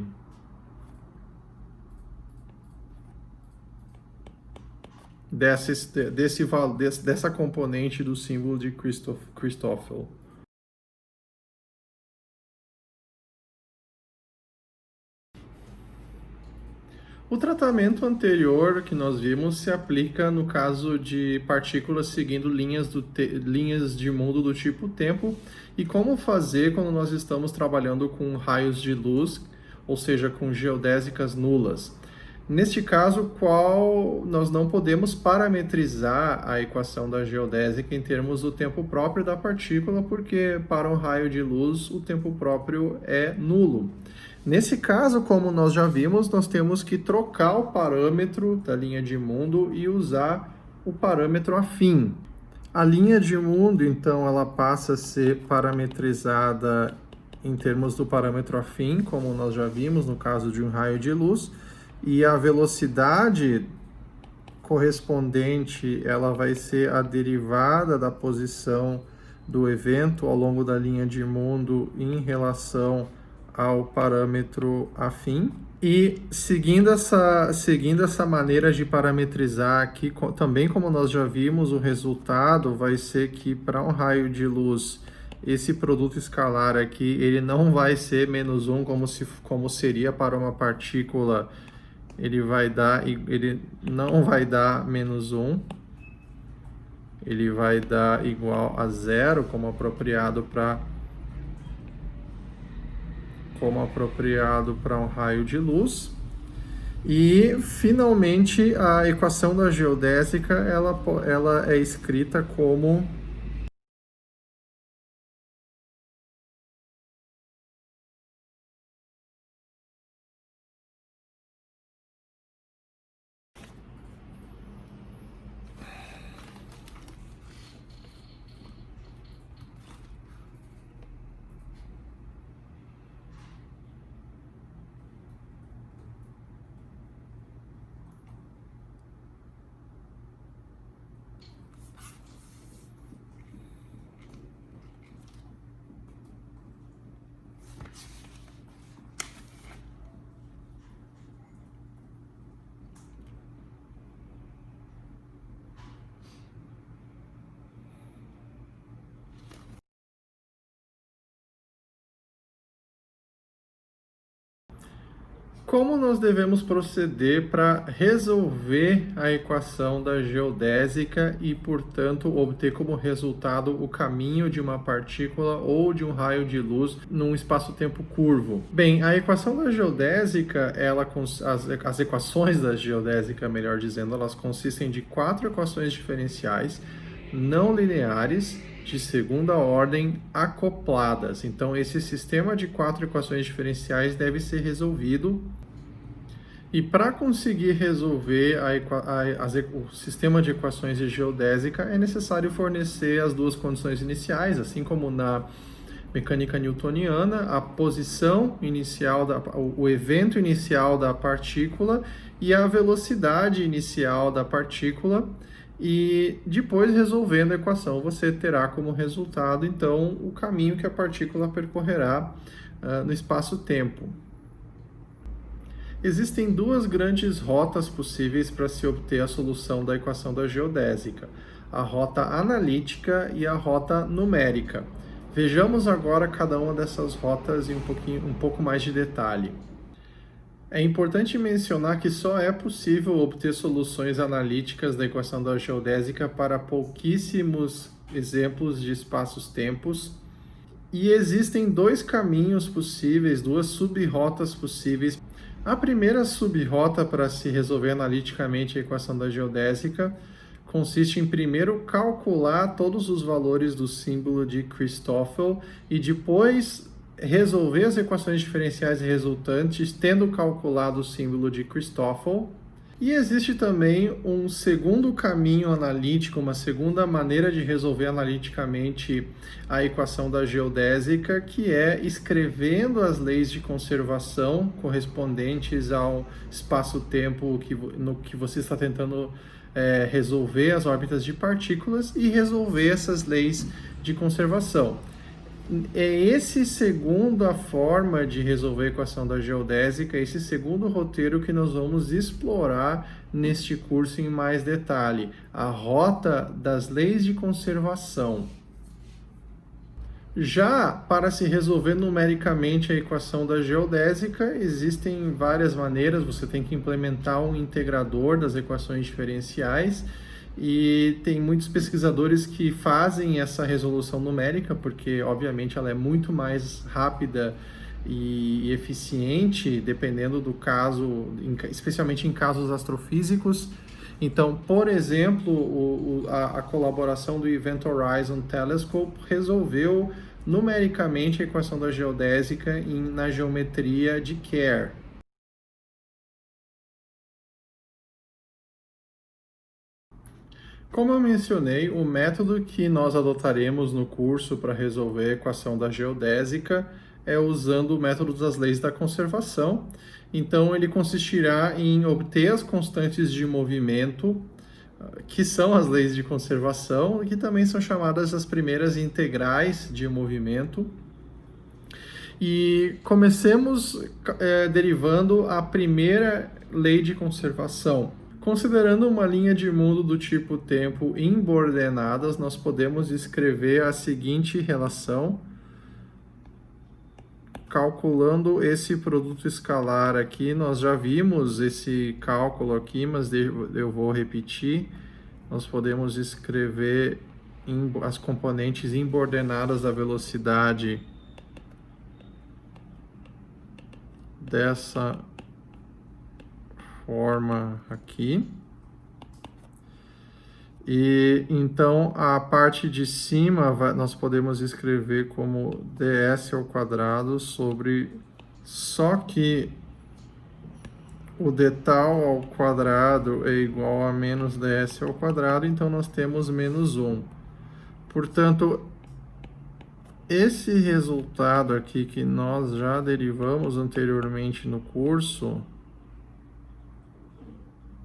dessa componente do símbolo de Christoffel. O tratamento anterior que nós vimos se aplica no caso de partículas seguindo linhas de mundo do tipo tempo, e como fazer quando nós estamos trabalhando com raios de luz, ou seja, com geodésicas nulas. Neste caso, nós não podemos parametrizar a equação da geodésica em termos do tempo próprio da partícula, porque para um raio de luz o tempo próprio é nulo. Nesse caso, como nós já vimos, nós temos que trocar o parâmetro da linha de mundo e usar o parâmetro afim. A linha de mundo, então, ela passa a ser parametrizada em termos do parâmetro afim, como nós já vimos no caso de um raio de luz, e a velocidade correspondente, ela vai ser a derivada da posição do evento ao longo da linha de mundo em relação ao parâmetro afim. E seguindo essa maneira de parametrizar aqui, também como nós já vimos, o resultado vai ser que para um raio de luz, esse produto escalar aqui, ele não vai ser menos 1 como seria para uma partícula, ele não vai dar menos 1, ele vai dar igual a 0, como apropriado para um raio de luz. E, finalmente, a equação da geodésica, ela é escrita como como nós devemos proceder para resolver a equação da geodésica e, portanto, obter como resultado o caminho de uma partícula ou de um raio de luz num espaço-tempo curvo. Bem, a equação da geodésica, as equações da geodésica, melhor dizendo, elas consistem de 4 equações diferenciais não lineares de segunda ordem acopladas. Então, esse sistema de 4 equações diferenciais deve ser resolvido. E para conseguir resolver o sistema de equações de geodésica, é necessário fornecer as duas condições iniciais, assim como na mecânica newtoniana, a posição inicial, o evento inicial da partícula e a velocidade inicial da partícula. E depois, resolvendo a equação, você terá como resultado, então, o caminho que a partícula percorrerá no espaço-tempo. Existem duas grandes rotas possíveis para se obter a solução da equação da geodésica: a rota analítica e a rota numérica. Vejamos agora cada uma dessas rotas em um pouco mais de detalhe. É importante mencionar que só é possível obter soluções analíticas da equação da geodésica para pouquíssimos exemplos de espaços-tempos, e existem dois caminhos possíveis, duas subrrotas possíveis. A primeira subrota para se resolver analiticamente a equação da geodésica consiste em primeiro calcular todos os valores do símbolo de Christoffel e depois resolver as equações diferenciais resultantes tendo calculado o símbolo de Christoffel. E existe também um segundo caminho analítico, uma segunda maneira de resolver analiticamente a equação da geodésica, que é escrevendo as leis de conservação correspondentes ao espaço-tempo no que você está tentando resolver as órbitas de partículas e resolver essas leis de conservação. É essa segunda forma de resolver a equação da geodésica, esse segundo roteiro que nós vamos explorar neste curso em mais detalhe, a rota das leis de conservação. Já para se resolver numericamente a equação da geodésica, existem várias maneiras, você tem que implementar um integrador das equações diferenciais, e tem muitos pesquisadores que fazem essa resolução numérica, porque obviamente ela é muito mais rápida e eficiente, dependendo do caso, especialmente em casos astrofísicos. Então, por exemplo, a colaboração do Event Horizon Telescope resolveu numericamente a equação da geodésica na geometria de Kerr. Como eu mencionei, o método que nós adotaremos no curso para resolver a equação da geodésica é usando o método das leis da conservação. Então, ele consistirá em obter as constantes de movimento, que são as leis de conservação, que também são chamadas as primeiras integrais de movimento. E comecemos derivando a primeira lei de conservação. Considerando uma linha de mundo do tipo tempo em coordenadas, nós podemos escrever a seguinte relação. Calculando esse produto escalar aqui, nós já vimos esse cálculo aqui, mas eu vou repetir. Nós podemos escrever as componentes em coordenadas da velocidade dessa forma aqui. E então a parte de cima nós podemos escrever como ds ao quadrado sobre, só que o d tal ao quadrado é igual a menos ds ao quadrado, então nós temos menos 1. Portanto, esse resultado aqui que nós já derivamos anteriormente no curso,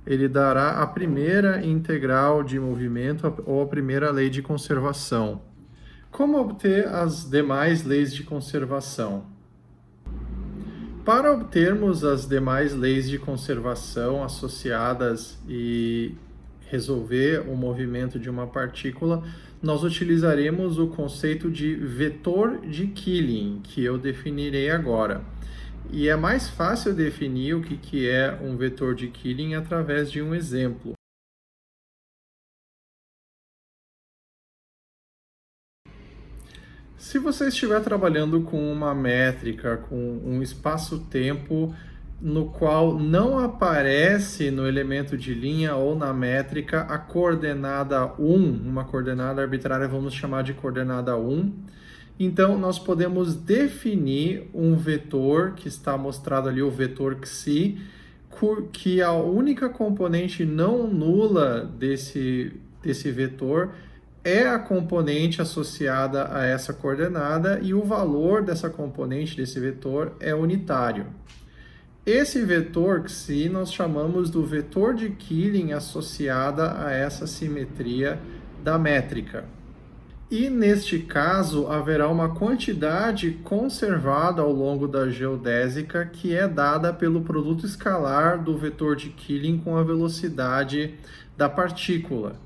ele dará a primeira integral de movimento ou a primeira lei de conservação. Como obter as demais leis de conservação? Para obtermos as demais leis de conservação associadas e resolver o movimento de uma partícula, nós utilizaremos o conceito de vetor de Killing, que eu definirei agora. E é mais fácil definir o que é um vetor de Killing através de um exemplo. Se você estiver trabalhando com uma métrica, com um espaço-tempo no qual não aparece no elemento de linha ou na métrica a coordenada 1, uma coordenada arbitrária, vamos chamar de coordenada 1, então, nós podemos definir um vetor que está mostrado ali, o vetor xi, que a única componente não nula desse vetor é a componente associada a essa coordenada e o valor dessa componente, desse vetor, é unitário. Esse vetor xi nós chamamos do vetor de Killing associada a essa simetria da métrica. E, neste caso, haverá uma quantidade conservada ao longo da geodésica que é dada pelo produto escalar do vetor de Killing com a velocidade da partícula.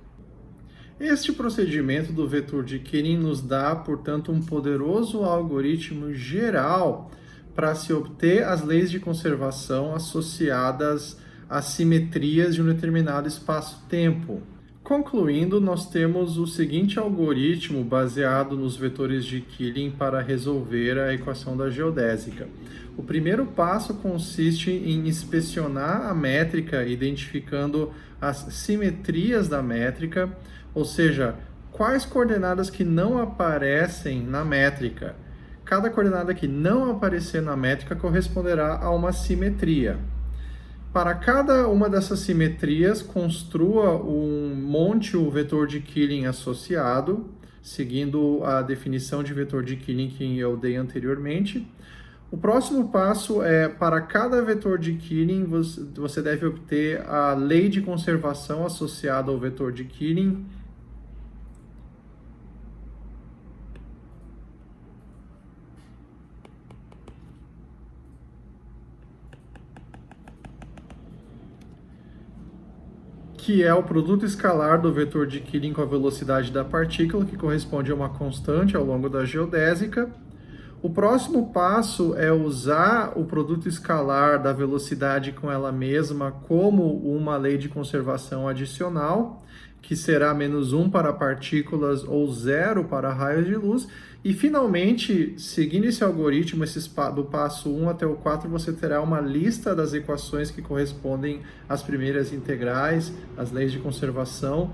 Este procedimento do vetor de Killing nos dá, portanto, um poderoso algoritmo geral para se obter as leis de conservação associadas às simetrias de um determinado espaço-tempo. Concluindo, nós temos o seguinte algoritmo baseado nos vetores de Killing para resolver a equação da geodésica. O primeiro passo consiste em inspecionar a métrica, identificando as simetrias da métrica, ou seja, quais coordenadas que não aparecem na métrica. Cada coordenada que não aparecer na métrica corresponderá a uma simetria. Para cada uma dessas simetrias, monte o vetor de Killing associado, seguindo a definição de vetor de Killing que eu dei anteriormente. O próximo passo é, para cada vetor de Killing, você deve obter a lei de conservação associada ao vetor de Killing. Que é o produto escalar do vetor de Killing com a velocidade da partícula, que corresponde a uma constante ao longo da geodésica. O próximo passo é usar o produto escalar da velocidade com ela mesma como uma lei de conservação adicional, que será -1 para partículas ou 0 para raios de luz. E, finalmente, seguindo esse algoritmo, do passo 1 até o 4, você terá uma lista das equações que correspondem às primeiras integrais, às leis de conservação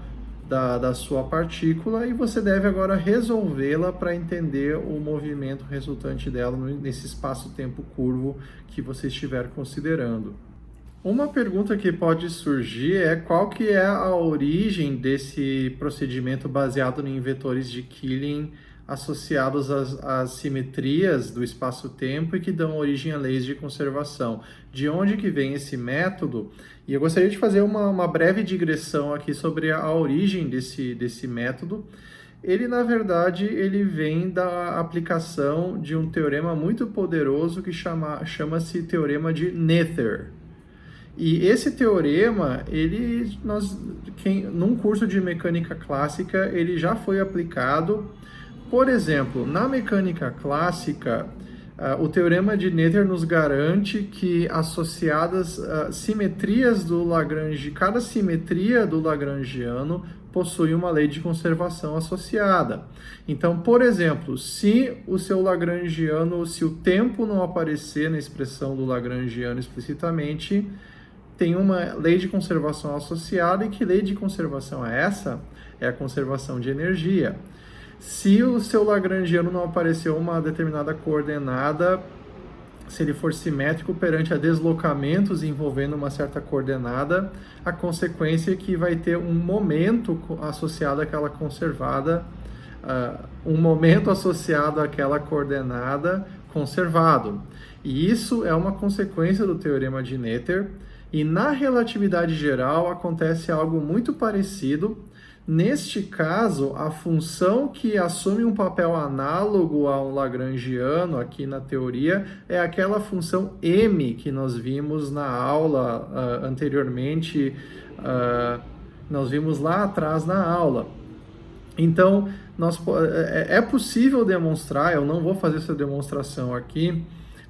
da sua partícula, e você deve agora resolvê-la para entender o movimento resultante dela nesse espaço-tempo curvo que você estiver considerando. Uma pergunta que pode surgir é qual que é a origem desse procedimento baseado em vetores de Killing associados às simetrias do espaço-tempo e que dão origem a leis de conservação. De onde que vem esse método? E eu gostaria de fazer uma breve digressão aqui sobre a origem desse método. Ele, na verdade, ele vem da aplicação de um teorema muito poderoso que chama-se Teorema de Noether. E esse teorema, num curso de mecânica clássica, ele já foi aplicado. Por exemplo, na mecânica clássica, o teorema de Noether nos garante que associadas simetrias do Lagrange, cada simetria do lagrangiano possui uma lei de conservação associada. Então, por exemplo, se o seu lagrangiano, se o tempo não aparecer na expressão do lagrangiano explicitamente, tem uma lei de conservação associada. E que lei de conservação é essa? É a conservação de energia. Se o seu lagrangiano não apareceu uma determinada coordenada, se ele for simétrico perante a deslocamentos envolvendo uma certa coordenada, a consequência é que vai ter um momento associado àquela coordenada conservado. E isso é uma consequência do teorema de Noether. E na relatividade geral acontece algo muito parecido. Neste caso, a função que assume um papel análogo a um lagrangiano aqui na teoria é aquela função m que nós vimos na aula anteriormente, nós vimos lá atrás na aula. Então, é possível demonstrar, eu não vou fazer essa demonstração aqui,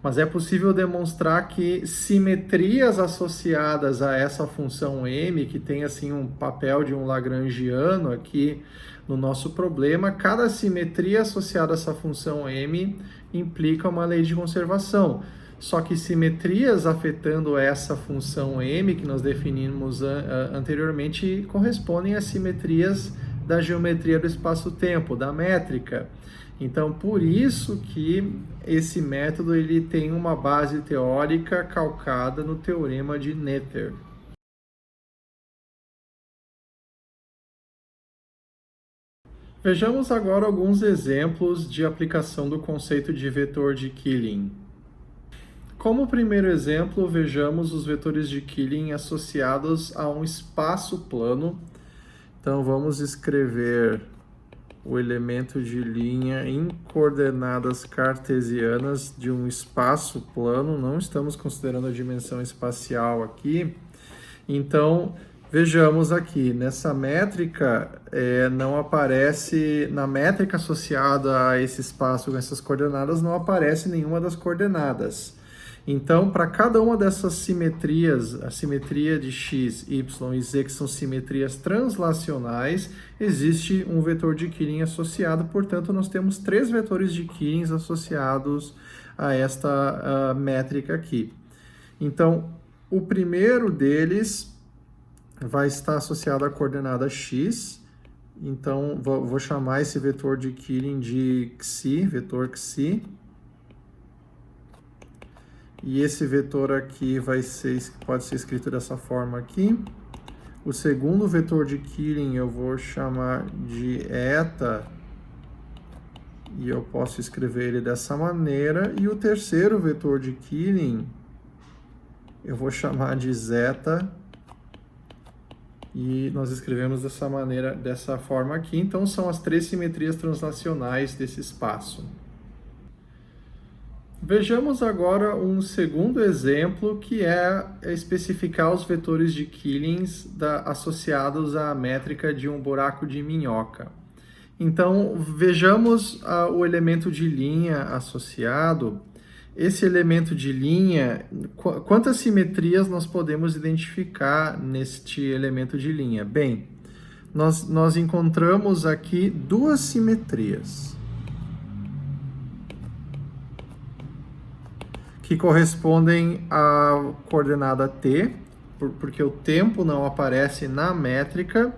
mas é possível demonstrar que simetrias associadas a essa função m, que tem assim um papel de um lagrangiano aqui no nosso problema, cada simetria associada a essa função m implica uma lei de conservação. Só que simetrias afetando essa função m, que nós definimos anteriormente, correspondem a simetrias da geometria do espaço-tempo, da métrica. Então, por isso que esse método ele tem uma base teórica calcada no teorema de Noether. Vejamos agora alguns exemplos de aplicação do conceito de vetor de Killing. Como primeiro exemplo, vejamos os vetores de Killing associados a um espaço plano. Então, vamos escrever o elemento de linha em coordenadas cartesianas de um espaço plano. Não estamos considerando a dimensão espacial aqui. Então, Vejamos aqui, nessa métrica, não aparece, na métrica associada a esse espaço com essas coordenadas, não aparece nenhuma das coordenadas. Então, para cada uma dessas simetrias, a simetria de x, y e z, que são simetrias translacionais, existe um vetor de Killing associado, portanto, nós temos 3 vetores de Killing associados a esta métrica aqui. Então, o primeiro deles vai estar associado à coordenada x, então vou chamar esse vetor de Killing de xi, vetor xi, e esse vetor aqui pode ser escrito dessa forma aqui. O segundo vetor de Killing eu vou chamar de eta, e eu posso escrever ele dessa maneira, e o terceiro vetor de Killing eu vou chamar de zeta, e nós escrevemos dessa maneira, dessa forma aqui. Então, são as 3 simetrias translacionais desse espaço. Vejamos agora um segundo exemplo, que é especificar os vetores de Killings associados à métrica de um buraco de minhoca. Então, vejamos o elemento de linha associado. Esse elemento de linha, quantas simetrias nós podemos identificar neste elemento de linha? Bem, nós encontramos aqui 2 simetrias que correspondem à coordenada t, porque o tempo não aparece na métrica.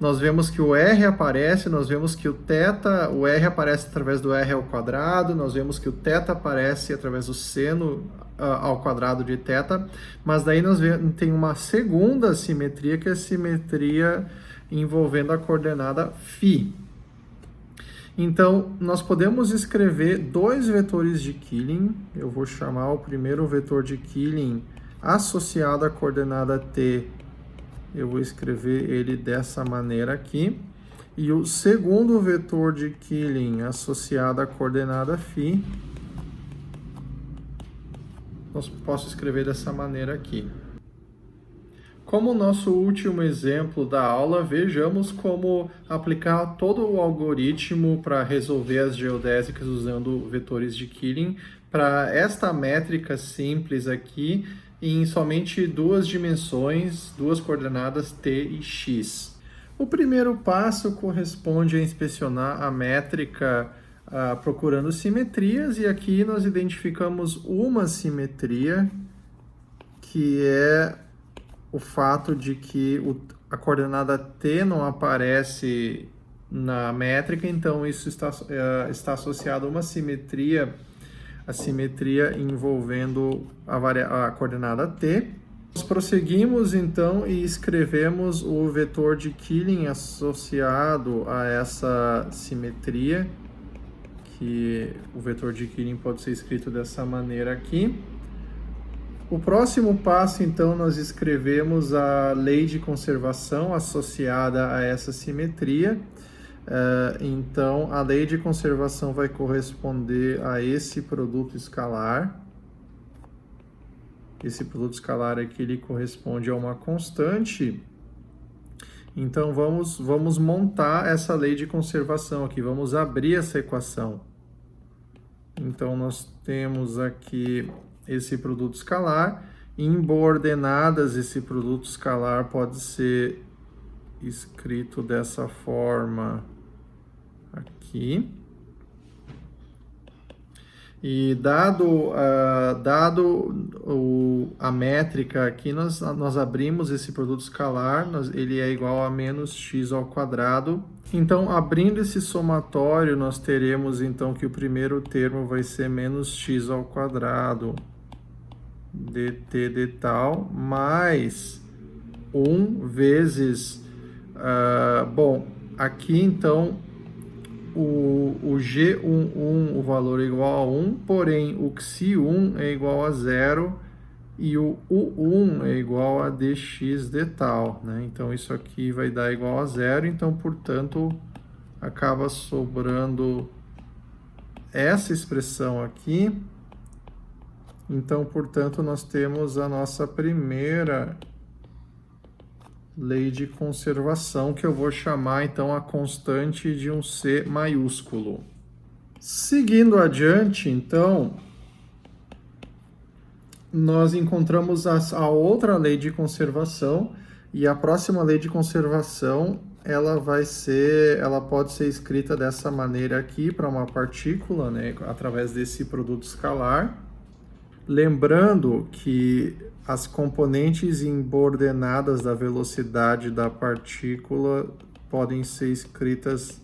Nós vemos que o R aparece, nós vemos que o R aparece através do R ao quadrado, nós vemos que o θ aparece através do seno ao quadrado de θ, mas daí tem uma segunda simetria, que é a simetria envolvendo a coordenada φ. Então, nós podemos escrever 2 vetores de Killing. Eu vou chamar o primeiro vetor de Killing associado à coordenada t. Eu vou escrever ele dessa maneira aqui. E o segundo vetor de Killing associado à coordenada φ, posso escrever dessa maneira aqui. Como nosso último exemplo da aula, vejamos como aplicar todo o algoritmo para resolver as geodésicas usando vetores de Killing para esta métrica simples aqui, em somente 2 dimensões, 2 coordenadas t e x. O primeiro passo corresponde a inspecionar a métrica procurando simetrias, e aqui nós identificamos uma simetria, que é o fato de que a coordenada t não aparece na métrica, então isso está associado a uma simetria, a simetria envolvendo a coordenada t. Nós prosseguimos então e escrevemos o vetor de Killing associado a essa simetria, que o vetor de Killing pode ser escrito dessa maneira aqui. O próximo passo, então, nós escrevemos a lei de conservação associada a essa simetria. Então, a lei de conservação vai corresponder a esse produto escalar. Esse produto escalar aqui, ele corresponde a uma constante. Então, vamos montar essa lei de conservação aqui. Vamos abrir essa equação. Então, nós temos aqui esse produto escalar. Em ordenadas, esse produto escalar pode ser escrito dessa forma aqui. E dado a métrica aqui, nós abrimos esse produto escalar, ele é igual a menos x ao quadrado. Então, abrindo esse somatório, nós teremos então que o primeiro termo vai ser menos x ao quadrado dt de tal, mais 1 vezes, bom, aqui então o G11, o valor é igual a 1, porém o Xi1 é igual a 0 e o U1 é igual a dx de tal, né? Então isso aqui vai dar igual a 0, então portanto acaba sobrando essa expressão aqui. Então, portanto, nós temos a nossa primeira lei de conservação, que eu vou chamar então a constante de um C maiúsculo. Seguindo adiante, então, nós encontramos a outra lei de conservação, e a próxima lei de conservação ela pode ser escrita dessa maneira aqui para uma partícula, né, através desse produto escalar. Lembrando que as componentes embordenadas da velocidade da partícula podem ser escritas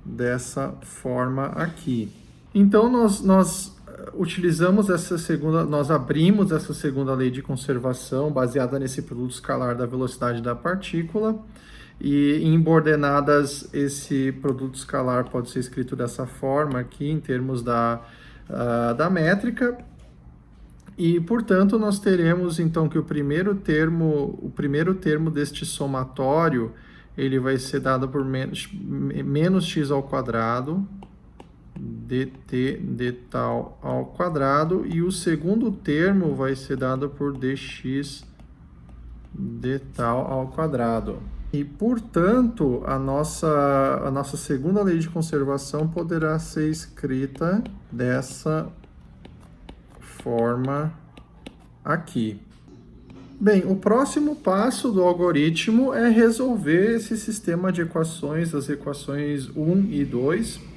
dessa forma aqui. Então, nós utilizamos nós abrimos essa segunda lei de conservação baseada nesse produto escalar da velocidade da partícula, e em embordenadas esse produto escalar pode ser escrito dessa forma aqui em termos da métrica, e portanto nós teremos então que o primeiro termo deste somatório ele vai ser dado por menos x ao quadrado dt d tal ao quadrado, e o segundo termo vai ser dado por dx d tal ao quadrado. E, portanto, a nossa segunda lei de conservação poderá ser escrita dessa forma aqui. Bem, o próximo passo do algoritmo é resolver esse sistema de equações, as equações 1 e 2.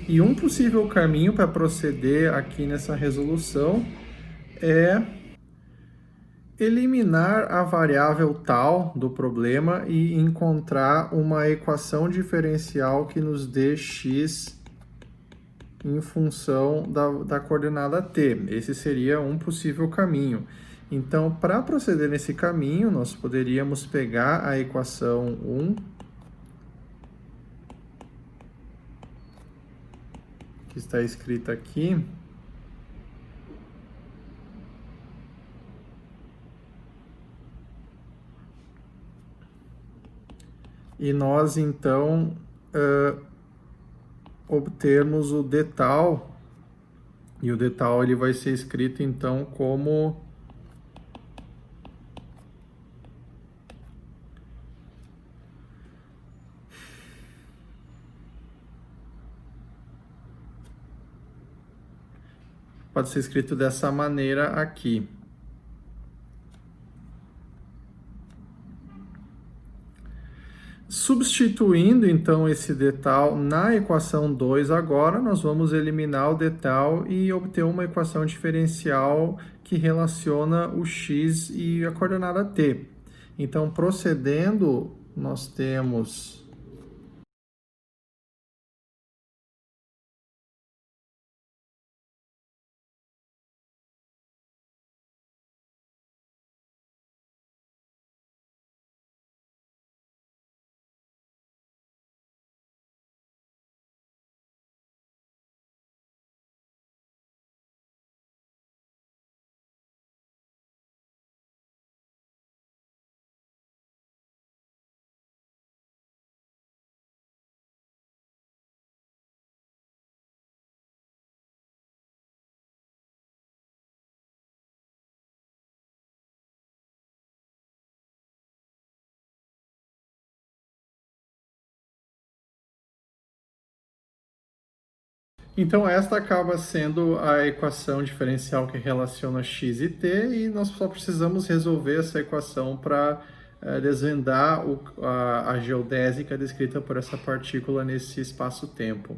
E um possível caminho para proceder aqui nessa resolução é eliminar a variável tal do problema e encontrar uma equação diferencial que nos dê x em função da coordenada t. Esse seria um possível caminho. Então, para proceder nesse caminho, nós poderíamos pegar a equação 1, que está escrita aqui, e nós então obtermos o d tal, e o d tal ele vai ser escrito então como pode ser escrito dessa maneira aqui. Substituindo, então, esse d tal na equação 2 agora, nós vamos eliminar o d tal e obter uma equação diferencial que relaciona o x e a coordenada t. Então, procedendo, nós temos Então, esta acaba sendo a equação diferencial que relaciona x e t, e nós só precisamos resolver essa equação para desvendar a geodésica descrita por essa partícula nesse espaço-tempo.